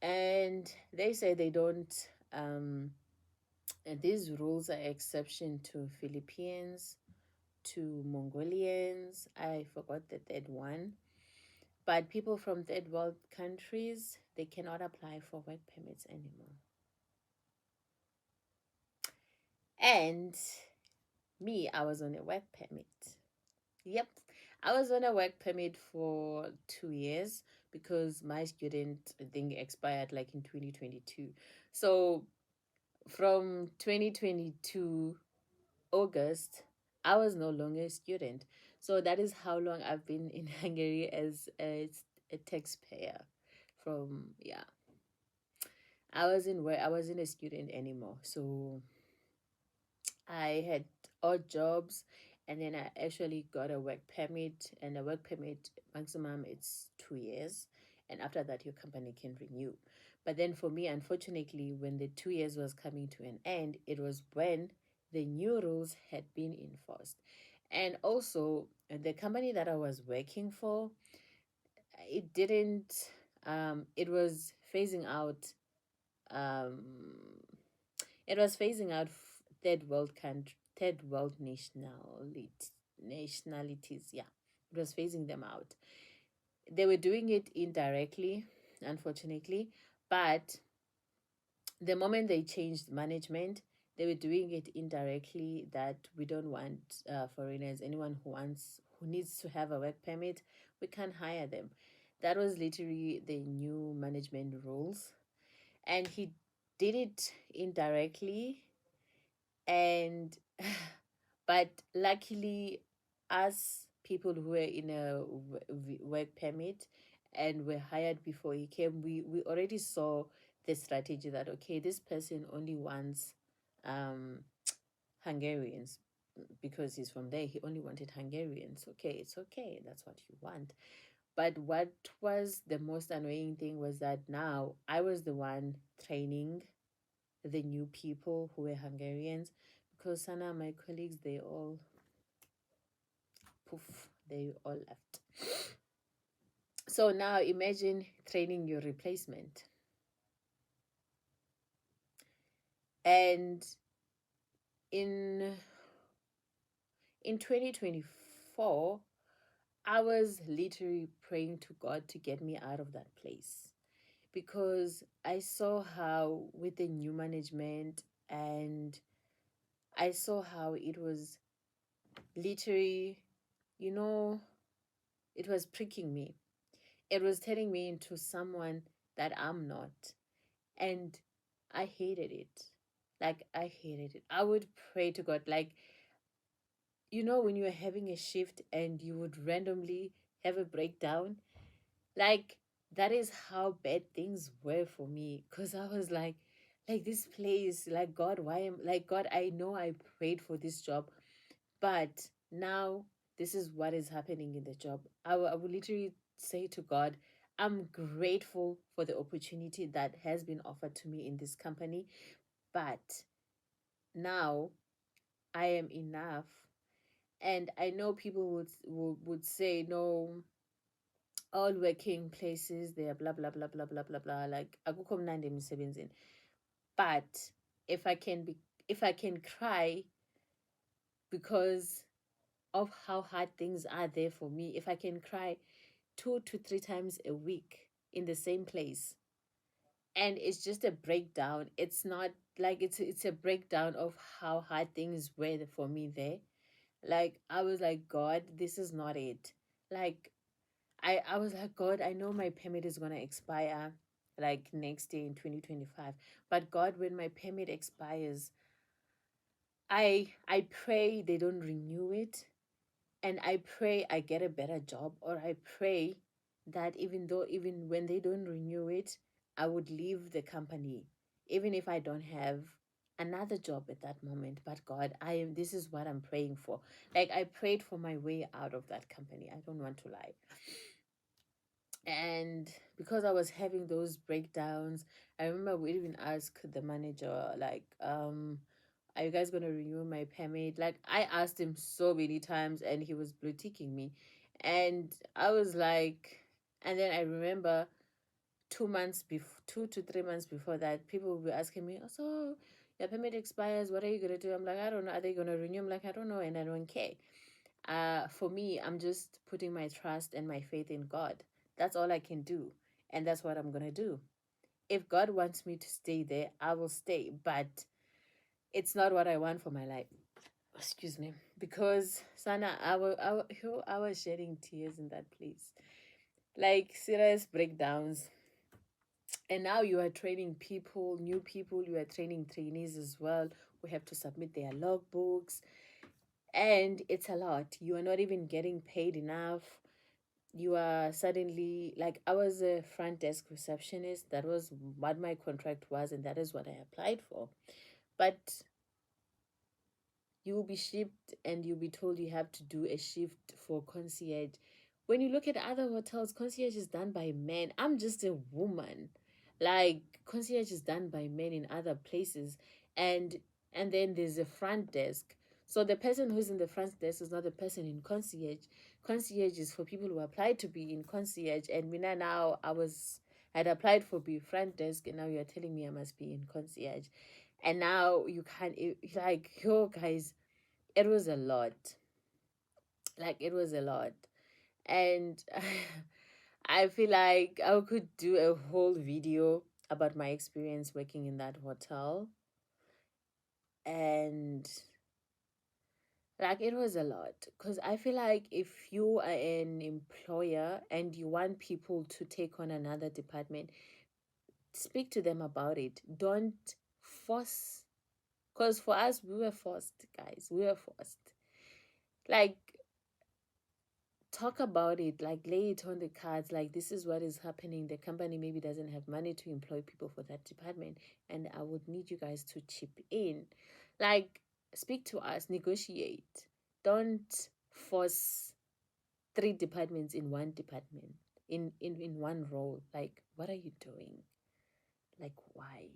And they say they don't, and these rules are exception to Philippines, to Mongolians. I forgot the third one. But people from third world countries, they cannot apply for work permits anymore. And me, I was on a work permit. Yep. I was on a work permit for 2 years because my student thing expired like in 2022. So from 2022 August, I was no longer a student. So that is how long I've been in Hungary as a taxpayer. From, yeah, I wasn't a student anymore. So I had odd jobs, and then I actually got a work permit, and a work permit maximum it's 2 years, and after that your company can renew. But then for me, unfortunately, when the 2 years was coming to an end, it was when the new rules had been enforced. And also the company that I was working for, it didn't it was phasing out um third world nationalities. Yeah, it was phasing them out. They were doing it indirectly, unfortunately, but the moment they changed management, they were doing it indirectly. That we don't want foreigners. Anyone who needs to have a work permit, we can't hire them. That was literally the new management rules, and he did it indirectly. And but luckily, us people who were in a work permit and were hired before he came, we already saw the strategy that, okay, this person only wants um Hungarians because he's from there. He only wanted Hungarians. Okay, it's okay, that's what you want. But what was the most annoying thing was that now I was the one training the new people who were Hungarians, because Sana, my colleagues, they all poof, they all left. So now imagine training your replacement. And in 2024, I was literally praying to God to get me out of that place, because I saw how with the new management, and I saw how it was literally, you know, it was pricking me. It was turning me into someone that I'm not. And I hated it. Like, I hated it. I would pray to God, like, when you're having a shift and you would randomly have a breakdown, like, that is how bad things were for me. Because I was like this place, like, God, why am, like, God, I know I prayed for this job, but now this is what is happening in the job. I would literally say to God, I'm grateful for the opportunity that has been offered to me in this company, but now I am enough. And I know people would say, no, all working places, they are blah blah blah blah blah blah blah, like akukho mnandi emsebenzini. But if I can be if I can cry because of how hard things are there for me, if I can cry 2 to 3 times a week in the same place, and it's just a breakdown, it's not like it's a breakdown of how hard things were for me there. Like I was like, God, this is not it. Like I was like, God, I know my permit is gonna expire like next year in 2025. But God, when my permit expires, I pray they don't renew it, and I pray I get a better job, or I pray that even when they don't renew it, I would leave the company, even if I don't have another job at that moment. But God, I am this is what I'm praying for. Like I prayed for my way out of that company. I don't want to lie. And because I was having those breakdowns, I remember we even asked the manager, like, are you guys gonna renew my permit? Like I asked him so many times and he was blue ticking me. And I was like, and then I remember 2 to 3 months before that, people will be asking me, oh, so your permit expires, what are you gonna do? I'm like, I don't know, are they gonna renew? I'm like, I don't know, and I don't care. For me, I'm just putting my trust and my faith in God. That's all I can do. And that's what I'm going to do. If God wants me to stay there, I will stay. But it's not what I want for my life. Excuse me. Because, Sana, I was shedding tears in that place. Like serious breakdowns. And now you are training people, new people, you are training trainees as well, who have to submit their logbooks. And it's a lot. You are not even getting paid enough. You are suddenly like, I was a front desk receptionist. That was what my contract was, and that is what I applied for. But you will be shipped and you'll be told you have to do a shift for concierge. When you look at other hotels, concierge is done by men. I'm just a woman. Like concierge is done by men in other places. And then there's a front desk. So the person who's in the front desk is not the person in concierge. Concierge is for people who applied to be in concierge. And Mina, now had applied for be front desk, and now you're telling me I must be in concierge. And now you can't, like, yo guys, it was a lot. Like it was a lot. And I feel like I could do a whole video about my experience working in that hotel. And like it was a lot, because I feel like if you are an employer and you want people to take on another department, speak to them about it. Don't force, because for us, we were forced, guys. We were forced. Like, talk about it, like lay it on the cards, like this is what is happening. The company maybe doesn't have money to employ people for that department, and I would need you guys to chip in. Like, speak to us, negotiate. Don't force 3 departments in one department, in one role. Like, what are you doing? Like, why?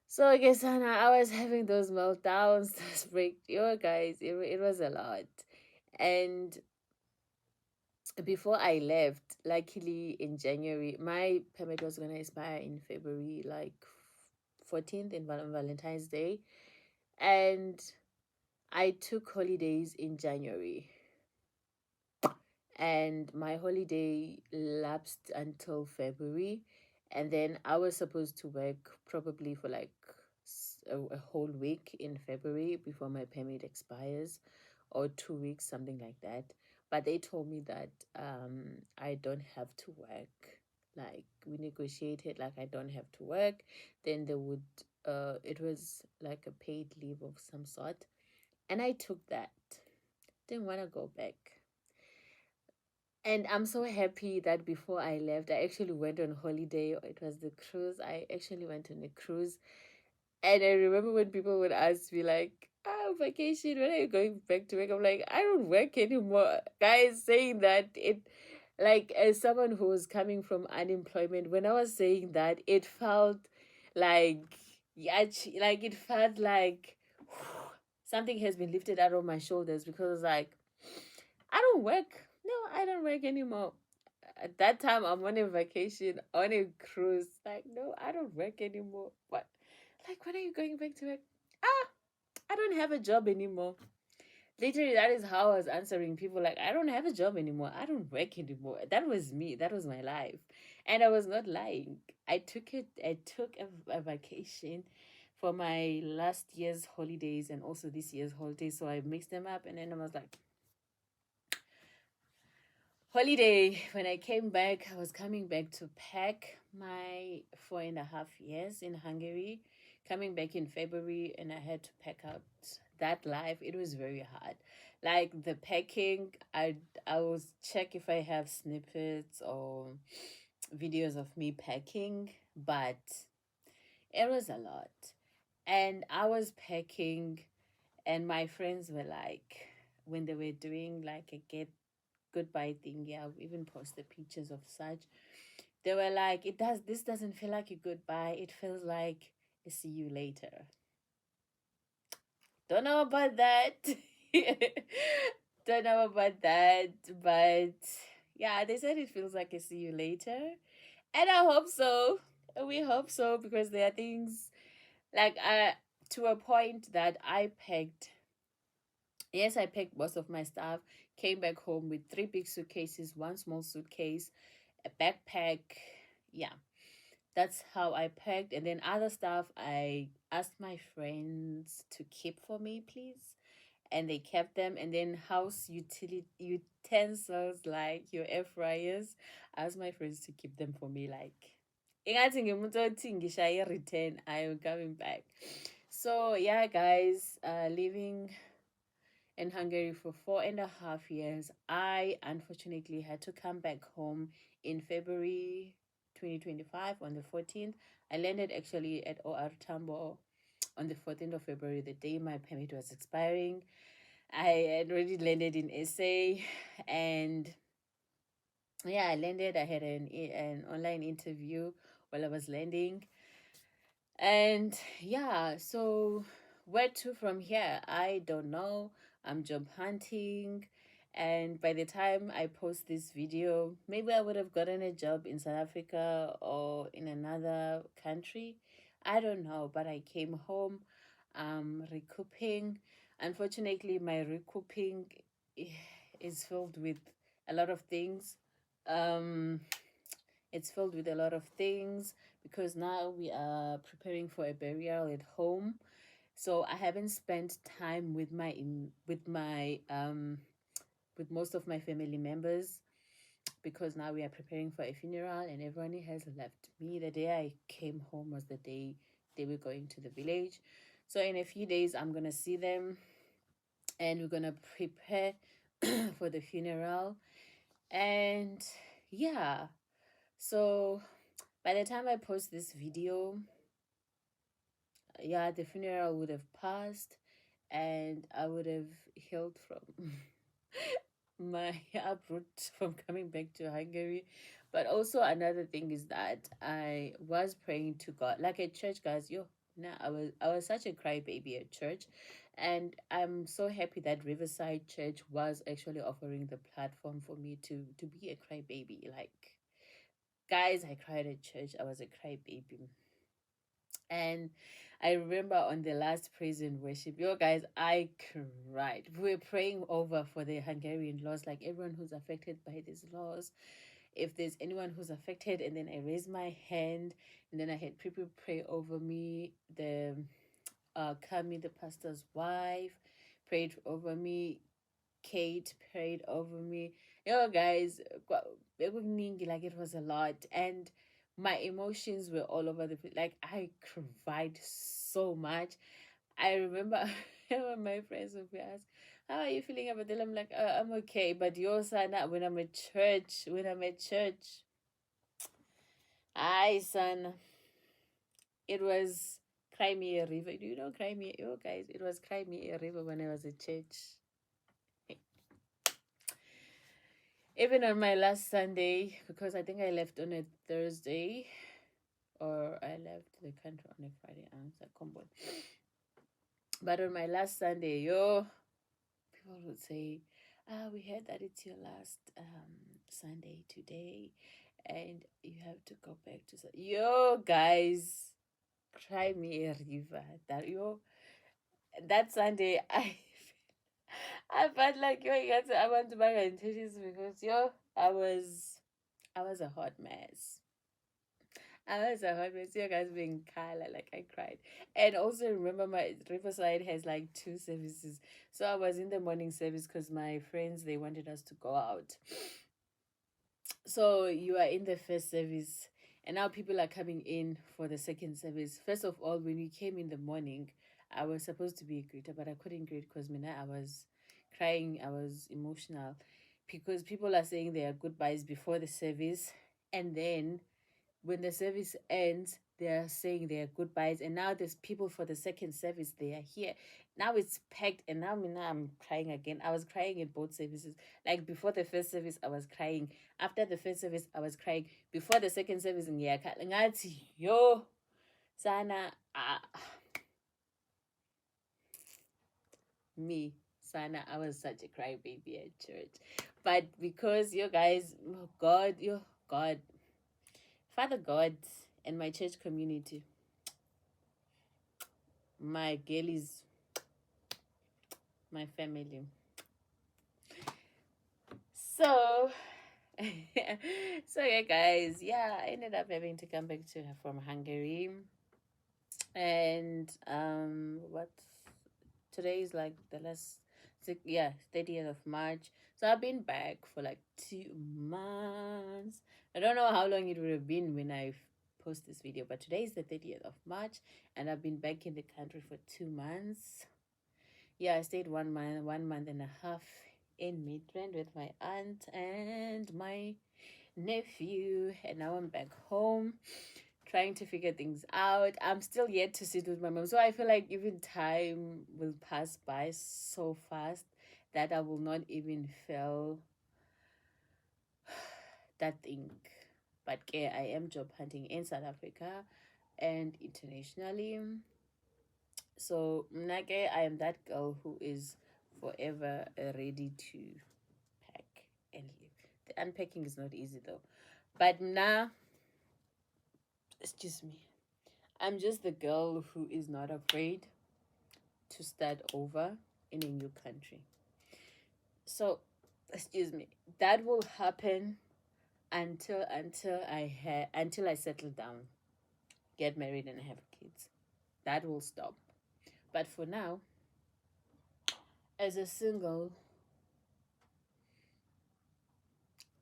So I guess Anna, I was having those meltdowns, those break. Yo, guys, it was a lot. And before I left, luckily in January, my permit was gonna expire in February, like 14th in Valentine's Day, and I took holidays in January, and my holiday lapsed until February, and then I was supposed to work probably for like a whole week in February before my permit expires, or 2 weeks, something like that. But they told me that I don't have to work. Like we negotiated, like I don't have to work. Then they would it was like a paid leave of some sort, and I took that. Didn't want to go back. And I'm so happy that before I left, I actually went on holiday. It was the cruise. I actually went on a cruise. And I remember when people would ask me, like, vacation, when are you going back to work? I'm like, I don't work anymore. Guys, saying that, it like as someone who was coming from unemployment, when I was saying that, it felt like, yeah, like it felt like something has been lifted out of my shoulders, because like I don't work. No, I don't work anymore. At that time, I'm on a vacation on a cruise. Like, no, I don't work anymore. What? Like, when are you going back to work? Ah, I don't have a job anymore. Literally, that is how I was answering people. Like, I don't have a job anymore. I don't work anymore. That was me. That was my life, and I was not lying. I took it. I took a vacation for my last year's holidays and also this year's holidays. So I mixed them up, and then I was like, holiday. When I came back, I was coming back to pack my 4.5 years in Hungary, coming back in February, and I had to pack out that life. It was very hard. Like the packing, I was check if I have snippets or videos of me packing, but it was a lot. And I was packing, and my friends were like, when they were doing like a get goodbye thing, yeah, I've even posted pictures of such. They were like, this doesn't feel like a goodbye, it feels like a see you later. Don't know about that. Don't know about that, but yeah, they said it feels like a see you later, and I hope so. We hope so, because there are things like to a point that I packed. Yes, I packed most of my stuff, came back home with 3 big suitcases, one small suitcase, a backpack. Yeah, that's how I packed. And then other stuff, I asked my friends to keep for me, please. And they kept them. And then house utility utensils like your air fryers, I asked my friends to keep them for me. Like, ingathi ngimuntu othi ngishaye return, I am coming back. So yeah, guys, living in Hungary for 4.5 years. I unfortunately had to come back home in February 2025 on the 14th. I landed actually at OR Tambo on the 14th of February, the day my permit was expiring. I had already landed in SA, and yeah, I landed. I had an online interview while I was landing. And yeah, so where to from here? I don't know. I'm job hunting. And by the time I post this video, maybe I would have gotten a job in South Africa or in another country. I don't know. But I came home, recouping. Unfortunately, my recouping is filled with a lot of things. Um, it's filled with a lot of things, because now we are preparing for a burial at home. So I haven't spent time with with most of my family members, because now we are preparing for a funeral and everyone has left me. The day I came home was the day they were going to the village. So in a few days I'm gonna see them, and we're gonna prepare for the funeral. And yeah, so by the time I post this video, yeah, the funeral would have passed, and I would have healed from my uproot from coming back to Hungary. But also another thing is that I was praying to God, like at church, guys. Yo, nah, I was such a crybaby at church, and I'm so happy that Riverside Church was actually offering the platform for me to be a crybaby. Like, guys, I cried at church. I was a crybaby. And I remember on the last praise and worship, yo guys, I cried. We were praying over for the Hungarian laws, like everyone who's affected by these laws. If there's anyone who's affected, and then I raised my hand, and then I had people pray over me. The Kami, the pastor's wife, prayed over me. Kate prayed over me. Yo, guys, like it was a lot, and my emotions were all over the place. Like I cried so much. I remember when my friends would be asked, "How are you feeling about it?" I'm like, "I'm okay." But your son, when I'm at church, I son, it was Cry Me a River. Do you know Cry Me? Yo, guys, it was Cry Me a River when I was at church. Even on my last Sunday, because I think I left on a Thursday, or I left the country on a Friday. But on my last Sunday, yo, people would say, we heard that it's your last Sunday today, and you have to go back to yo guys. Cry me a river. That Sunday, I felt like yo, I want to buy my tissues because yo, I was a hot mess. I was a hot mess. You guys being Kyla, like I cried. And also remember my Riverside has like two services. So I was in the morning service because my friends they wanted us to go out. So you are in the first service and now people are coming in for the second service. First of all, when we came in the morning, I was supposed to be a greeter, but I couldn't greet because Mina, I was crying, I was emotional because people are saying their goodbyes before the service, and then when the service ends, they are saying their goodbyes, and now there's people for the second service. They are here. Now it's packed, and now I'm crying again. I was crying in both services. Like before the first service, I was crying. After the first service, I was crying. Before the second service, ngathi yo sana me sana. I was such a crybaby at church, but because you guys, oh God, you God, Father God, and my church community, my girlies, my family. So, so yeah, guys, yeah, I ended up having to come back to her from Hungary, and what? Today is like the last, 30th of March. So I've been back for like 2 months. I don't know how long it would have been when I post this video, but today is the 30th of March, and I've been back in the country for 2 months. Yeah, I stayed 1 month and a half in Midrand with my aunt and my nephew, and now I'm back home trying to figure things out. I'm still yet to sit with my mom, so I feel like even time will pass by so fast that I will not even feel that thing. But yeah, I am job hunting in South Africa and internationally. So Mnake, I am that girl who is forever ready to pack and leave. The unpacking is not easy though. But now, excuse me, I'm just the girl who is not afraid to start over in a new country. So, excuse me, that will happen until I settle down, get married and have kids. That will stop. But for now, as a single,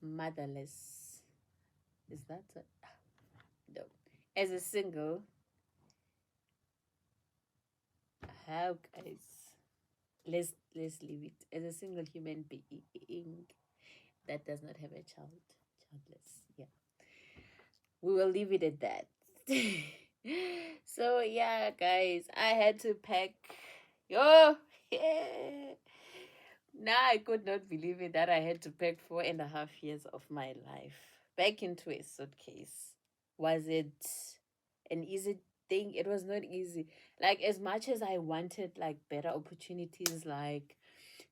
motherless, is that a, no? As a single, how guys? Let's leave it. As a single human being that does not have a childless. Yeah, we will leave it at that. So yeah, guys, I had to pack. Yo, yeah. Now I could not believe it that I had to pack 4.5 years of my life back into a suitcase. Was it an easy thing? It was not easy. Like as much as I wanted like better opportunities, like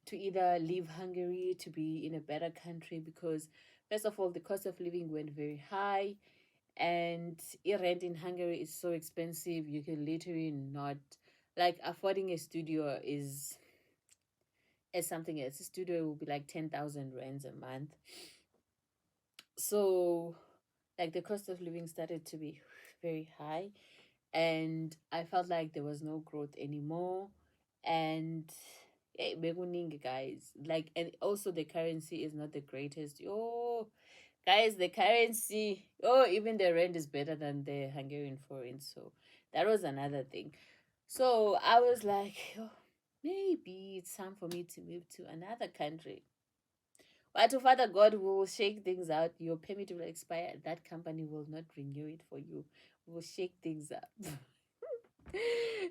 to either leave Hungary to be in a better country, because first of all the cost of living went very high, and rent in Hungary is so expensive. You can literally not, like, affording a studio is something else. A studio will be like 10,000 rands a month. So like the cost of living started to be very high, and I felt like there was no growth anymore. And guys, like, and also the currency is not the greatest. Oh guys, the currency, oh, even the rent is better than the Hungarian forint. So that was another thing. So I was like, oh, maybe it's time for me to move to another country. But to Father God will shake things out. Your permit will expire. That company will not renew it for you. We'll shake things up.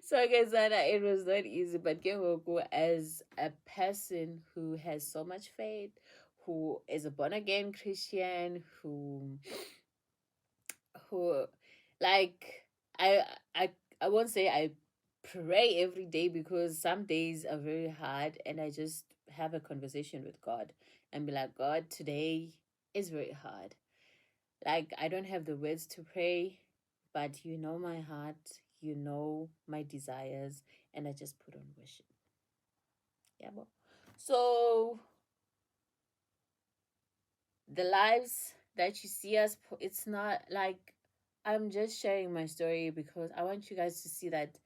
So guys, it was not easy, but Kengoku, as a person who has so much faith, who is a born again Christian, who like I I I won't say I pray every day, because some days are very hard, and I just have a conversation with God and be like, God, today is very hard. Like, I don't have the words to pray, but you know my heart, you know my desires, and I just put on worship. Yeah, well. So the lives that you see us, it's not like I'm just sharing my story because I want you guys to see that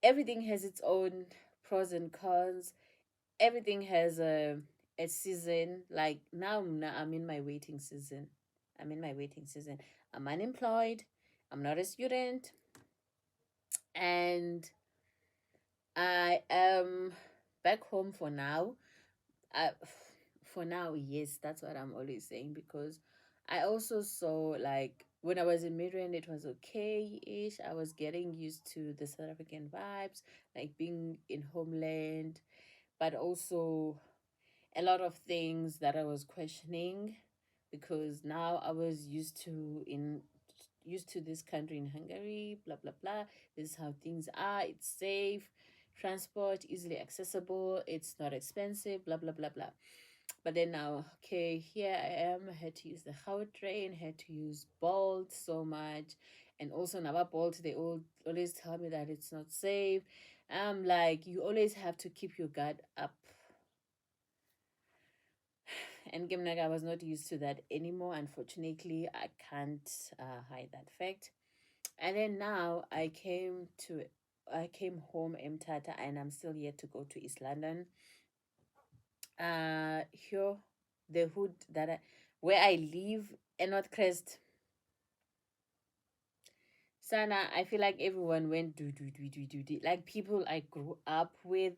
everything has its own pros and cons. Everything has a season. Like now I'm in my waiting season. I'm in my waiting season. I'm unemployed. I'm not a student, and I am back home for now. I, for now, yes, that's what I'm always saying, because I also saw, like, when I was in Midrand, it was okay-ish. I was getting used to the South African vibes, like being in homeland, but also a lot of things that I was questioning, because now I was used to this country in Hungary, blah blah blah. This is how things are. It's safe, transport easily accessible, it's not expensive, blah blah blah blah. But then now, okay, here I am. I had to use the Howard train, had to use Bolt so much, and also now Bolt, they always tell me that it's not safe. I'm like, you always have to keep your guard up, and Gimnaga, I was not used to that anymore. Unfortunately, I can't hide that fact. And then now I came home Mtata, and I'm still yet to go to East London. Here, the hood where I live, in North Crest. Sana, I feel like everyone went do. Like people I grew up with.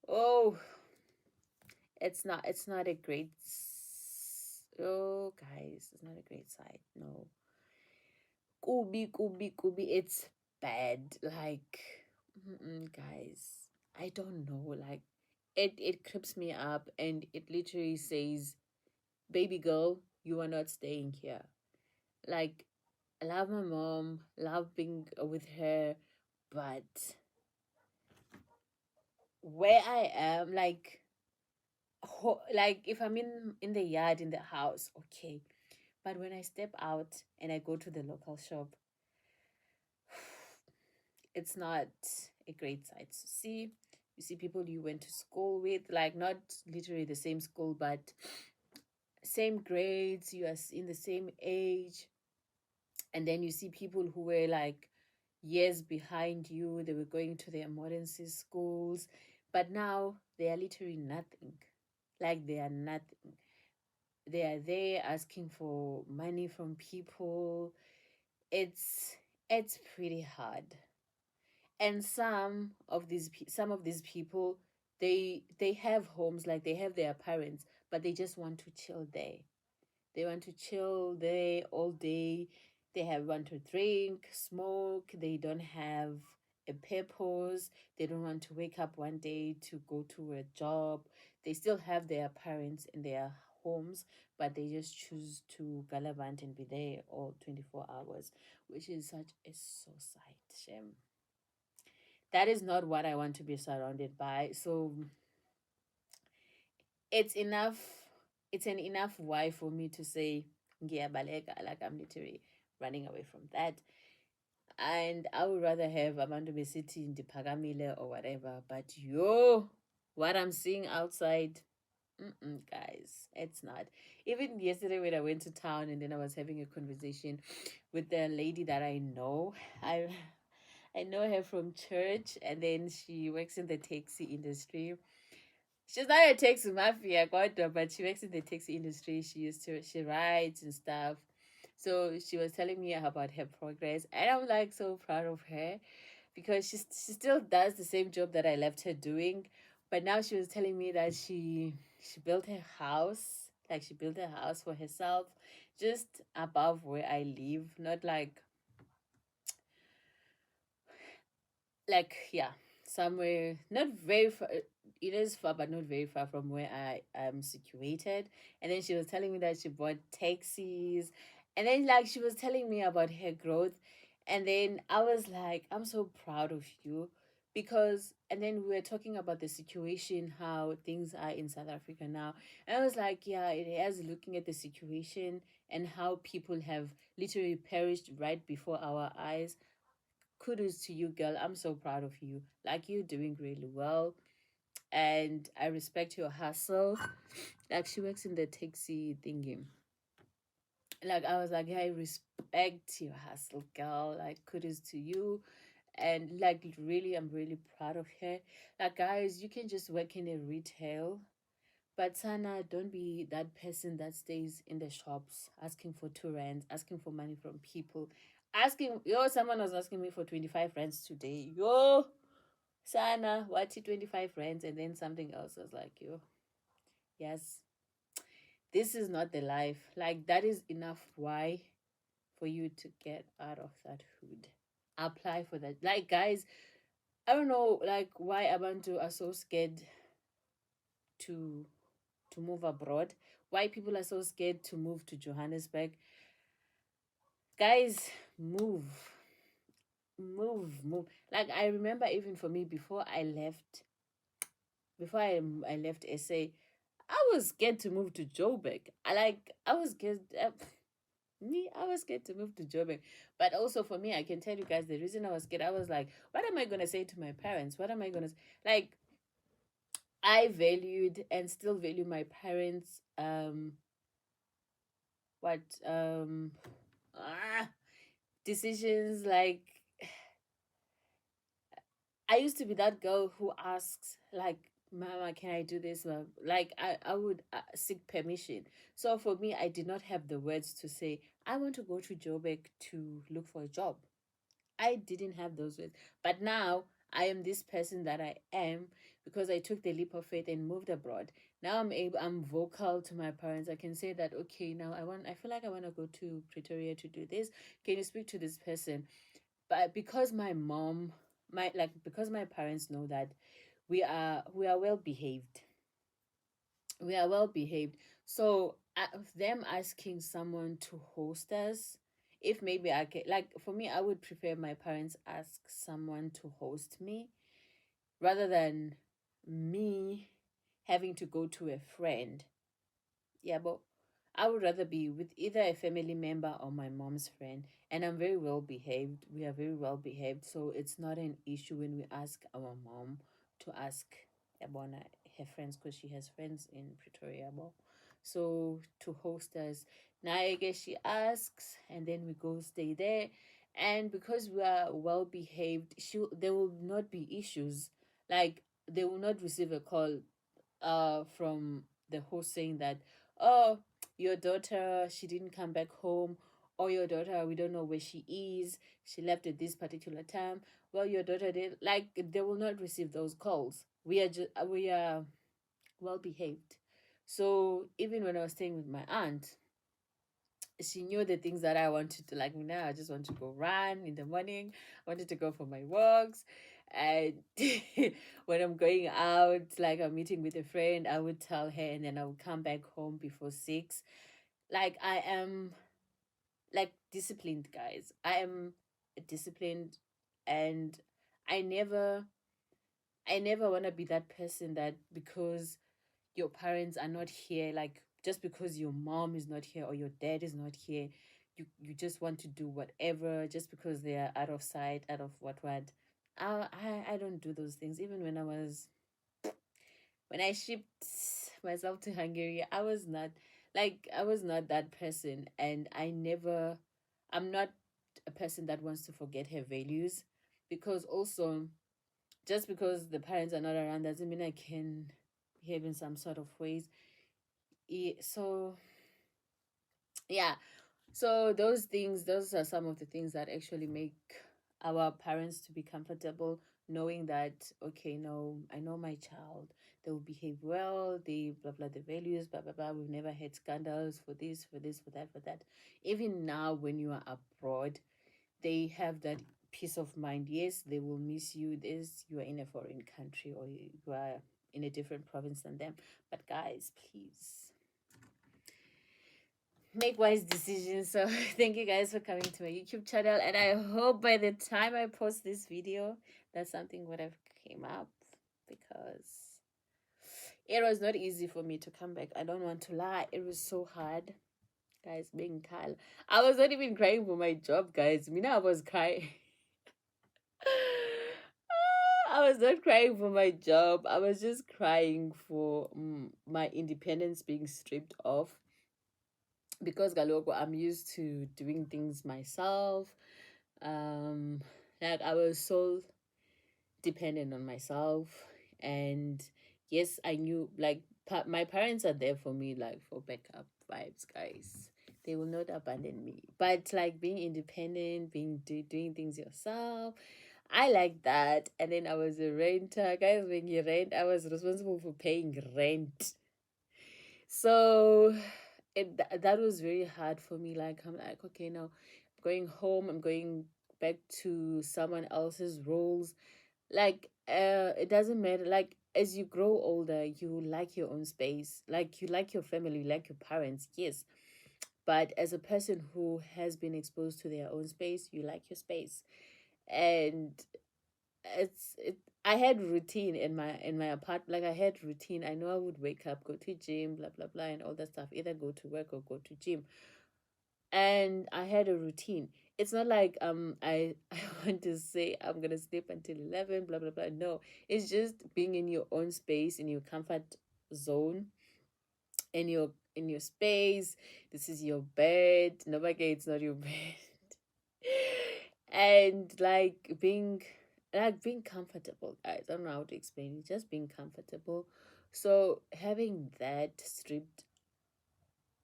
Oh, it's not a great. Oh, guys, it's not a great sight. No, kubi, it's bad. Like, guys, I don't know. Like, it creeps me up, and it literally says, "Baby girl, you are not staying here." Like, I love my mom, love being with her, but where I am, like, like if I'm in the yard, in the house, okay, but when I step out and I go to the local shop, it's not a great sight to see. You see people you went to school with, like not literally the same school, but same grades, you are in the same age, and then you see people who were like years behind you, they were going to their modern schools, but now they are literally nothing. Like, they are nothing. They are there asking for money from people. It's pretty hard. And some of these people, they have homes, like they have their parents, but they just want to chill there. They want to chill there all day. They want to drink, smoke. They don't have a purpose. They don't want to wake up one day to go to a job. They still have their parents in their homes, but they just choose to gallivant and be there all 24 hours, which is such a suicide shame. That is not what I want to be surrounded by. So it's enough. It's an enough why for me to say, "Ngiyabaleka," like I'm literally running away from that. And I would rather have Amanda be sitting in the Pagamile or whatever. But what I'm seeing outside, guys, it's not. Even yesterday when I went to town and then I was having a conversation with the lady that I know, I know her from church, and then she works in the taxi industry. She's not a taxi mafia, but she works in the taxi industry. She rides and stuff. So she was telling me about her progress, and I'm like so proud of her, because she still does the same job that I left her doing. But now she was telling me that she built her house, like she built a house for herself, just above where I live, not like, yeah, somewhere not very far, it is far, but not very far from where I am situated. And then she was telling me that she bought taxis, and then like she was telling me about her growth, and then I was like, I'm so proud of you, because and then we were talking about the situation, how things are in South Africa now, and I was like, yeah, it is, looking at the situation and how people have literally perished right before our eyes. Kudos to you, girl. I'm so proud of you. Like, you're doing really well, and I respect your hustle. Like, she works in the taxi thingy. Like, I was like, yeah, I respect your hustle, girl. Like, kudos to you. And like, really, I'm really proud of her. Like, guys, you can just work in a retail, but Sana, don't be that person that stays in the shops asking for 2 rands, asking for money from people. Asking, yo, someone was asking me for 25 rands today. Yo, Sana, what's 25 rands? And then something else. I was like, yo, yes, this is not the life. Like, that is enough why for you to get out of that hood. Apply for that. Like, guys, I don't know, like, why Abantu are so scared to move abroad. Why people are so scared to move to Johannesburg. Guys, move. Move. Like, I remember even for me, before I left SA, I was scared to move to Joburg. I was scared. I was scared to move to Joburg. But also for me, I can tell you guys the reason I was scared. I was like, what am I gonna say to my parents? What am I gonna like? I valued and still value my parents. What ah, decisions, like, I used to be that girl who asks, like, Mama, can I do this? Like, I would seek permission. So for me, I did not have the words to say, I want to go to Joburg to look for a job. I didn't have those words. But now I am this person that I am because I took the leap of faith and moved abroad. Now I'm vocal to my parents. I can say that, okay, now I feel like I want to go to Pretoria to do this. Can you speak to this person? But because because my parents know that we are well behaved. We are well behaved. So them asking someone to host us, if maybe I can, like, for me, I would prefer my parents ask someone to host me rather than me having to go to a friend. Yeah, but I would rather be with either a family member or my mom's friend. And I'm very well behaved. We are very well behaved. So it's not an issue when we ask our mom to ask Abona her friends, because she has friends in Pretoria. So to host us. Now I guess she asks, and then we go stay there. And because we are well behaved, there will not be issues. Like, they will not receive a call from the host saying that, oh, your daughter, she didn't come back home, or your daughter, we don't know where she is, she left at this particular time. Well, your daughter did, like, they will not receive those calls. We are well behaved. So even when I was staying with my aunt, she knew the things that I wanted to, like, now I just want to go run in the morning. I wanted to go for my walks. And when I'm going out, like I'm meeting with a friend, I would tell her, and then I would come back home before 6. Like, I am, like, disciplined, guys. I am disciplined, and I never I never want to be that person that, because your parents are not here, like, just because your mom is not here or your dad is not here, you just want to do whatever just because they are out of sight, out of what. I don't do those things. Even when I shipped myself to Hungary, I was not that person, and I'm not a person that wants to forget her values, because also, just because the parents are not around doesn't mean I can behave in some sort of ways. So yeah, so those are some of the things that actually make our parents to be comfortable, knowing that, okay, no, I know my child, they will behave well, they blah blah, the values, blah blah blah. We've never had scandals for this, for this, for that, for that. Even now, when you are abroad, they have that peace of mind. Yes, they will miss you. This, you are in a foreign country, or you are in a different province than them. But guys, please make wise decisions. So thank you guys for coming to my YouTube channel, and I hope by the time I post this video that something would have came up, because it was not easy for me to come back. I don't want to lie, it was so hard, guys. Being Kyle, I was not even crying for my job, guys. Mina, I was crying. I was not crying for my job. I was just crying for my independence being stripped off, because galoko, I'm used to doing things myself. Like I was so dependent on myself, and yes, I knew like my parents are there for me, like for backup vibes, guys. They will not abandon me. But like being independent, doing things yourself, I like that. And then I was a renter, guys. When you rent, I was responsible for paying rent. So that was very hard for me. Like I'm like, okay, now I'm going home, I'm going back to someone else's roles. Like it doesn't matter. Like as you grow older, you like your own space. Like you like your family, you like your parents, yes. But as a person who has been exposed to their own space, you like your space. And I had routine in my apartment. Like I had routine. I know I would wake up, go to gym, blah blah blah, and all that stuff. Either go to work or go to gym. And I had a routine. It's not like I want to say I'm gonna sleep until 11, blah blah blah. No, it's just being in your own space, in your comfort zone, in your space. This is your bed. Nobody, it's not your bed. And being comfortable, guys. I don't know how to explain it. Just being comfortable. So having that stripped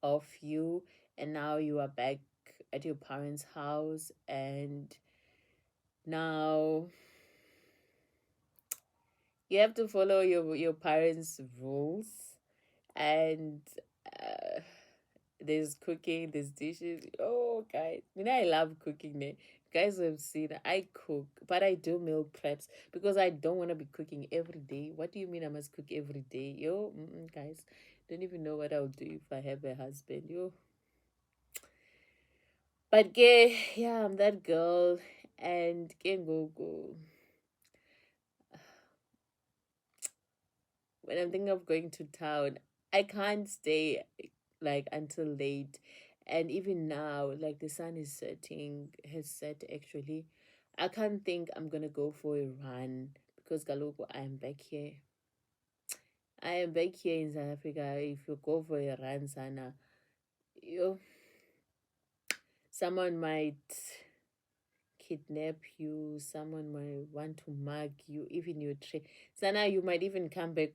of you, and now you are back at your parents' house, and now you have to follow your parents' rules, and uh, there's cooking, there's dishes. Oh, guys, I love cooking. You guys have seen I cook, but I do meal preps because I don't want to be cooking every day. What do you mean I must cook every day? Yo, guys, don't even know what I'll do if I have a husband. Yo, but yeah, I'm that girl, and can go. When I'm thinking of going to town, I can't stay like until late. And even now, like the sun is setting, has set actually. I can't think I'm gonna go for a run because Galoko, I am back here. I am back here in South Africa. If you go for a run, Sana, you someone might kidnap you, someone might want to mug you, even your train. Sana, you might even come back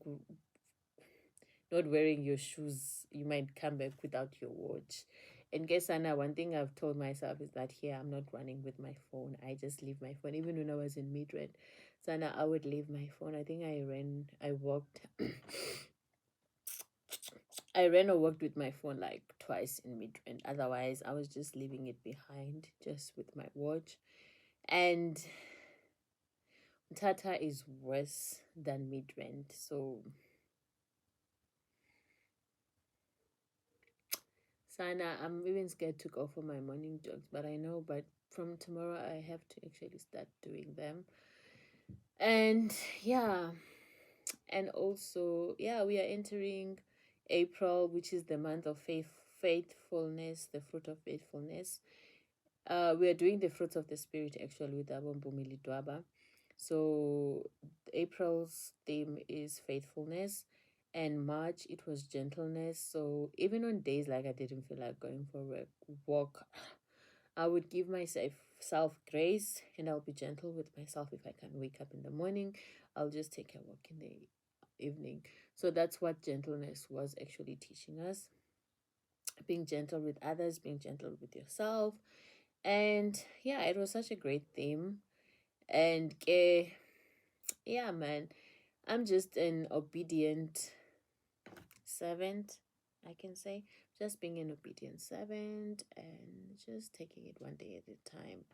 not wearing your shoes. You might come back without your watch. And guess Anna, one thing I've told myself is that here I'm not running with my phone. I just leave my phone. Even when I was in mid-rent, Sana, I would leave my phone. I think I walked I ran or walked with my phone like twice in mid-rent. Otherwise I was just leaving it behind just with my watch. And Tata is worse than mid-rent. So Sana, I'm even scared to go for my morning jogs, but I know, but from tomorrow I have to actually start doing them. And yeah, and also, yeah, we are entering April, which is the month of faithfulness, the fruit of faithfulness. We are doing the fruits of the spirit actually with Abombumili Dwaba. So April's theme is faithfulness, and March it was gentleness. So even on days like I didn't feel like going for a walk, I would give myself self grace, and I'll be gentle with myself. If I can wake up in the morning, I'll just take a walk in the evening. So that's what gentleness was actually teaching us: being gentle with others, being gentle with yourself. And yeah, it was such a great theme. And yeah, man, I'm just an obedient servant, I can say. Just being an obedient servant and just taking it one day at a time.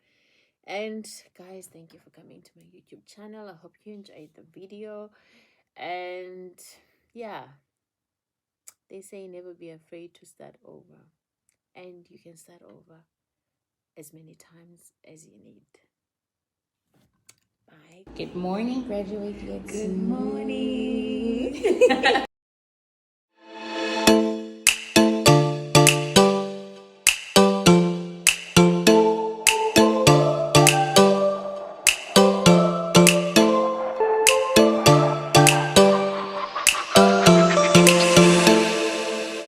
And guys, thank you for coming to my YouTube channel. I hope you enjoyed the video. And yeah, they say never be afraid to start over, and you can start over as many times as you need. Bye. Good morning, graduate. Good morning.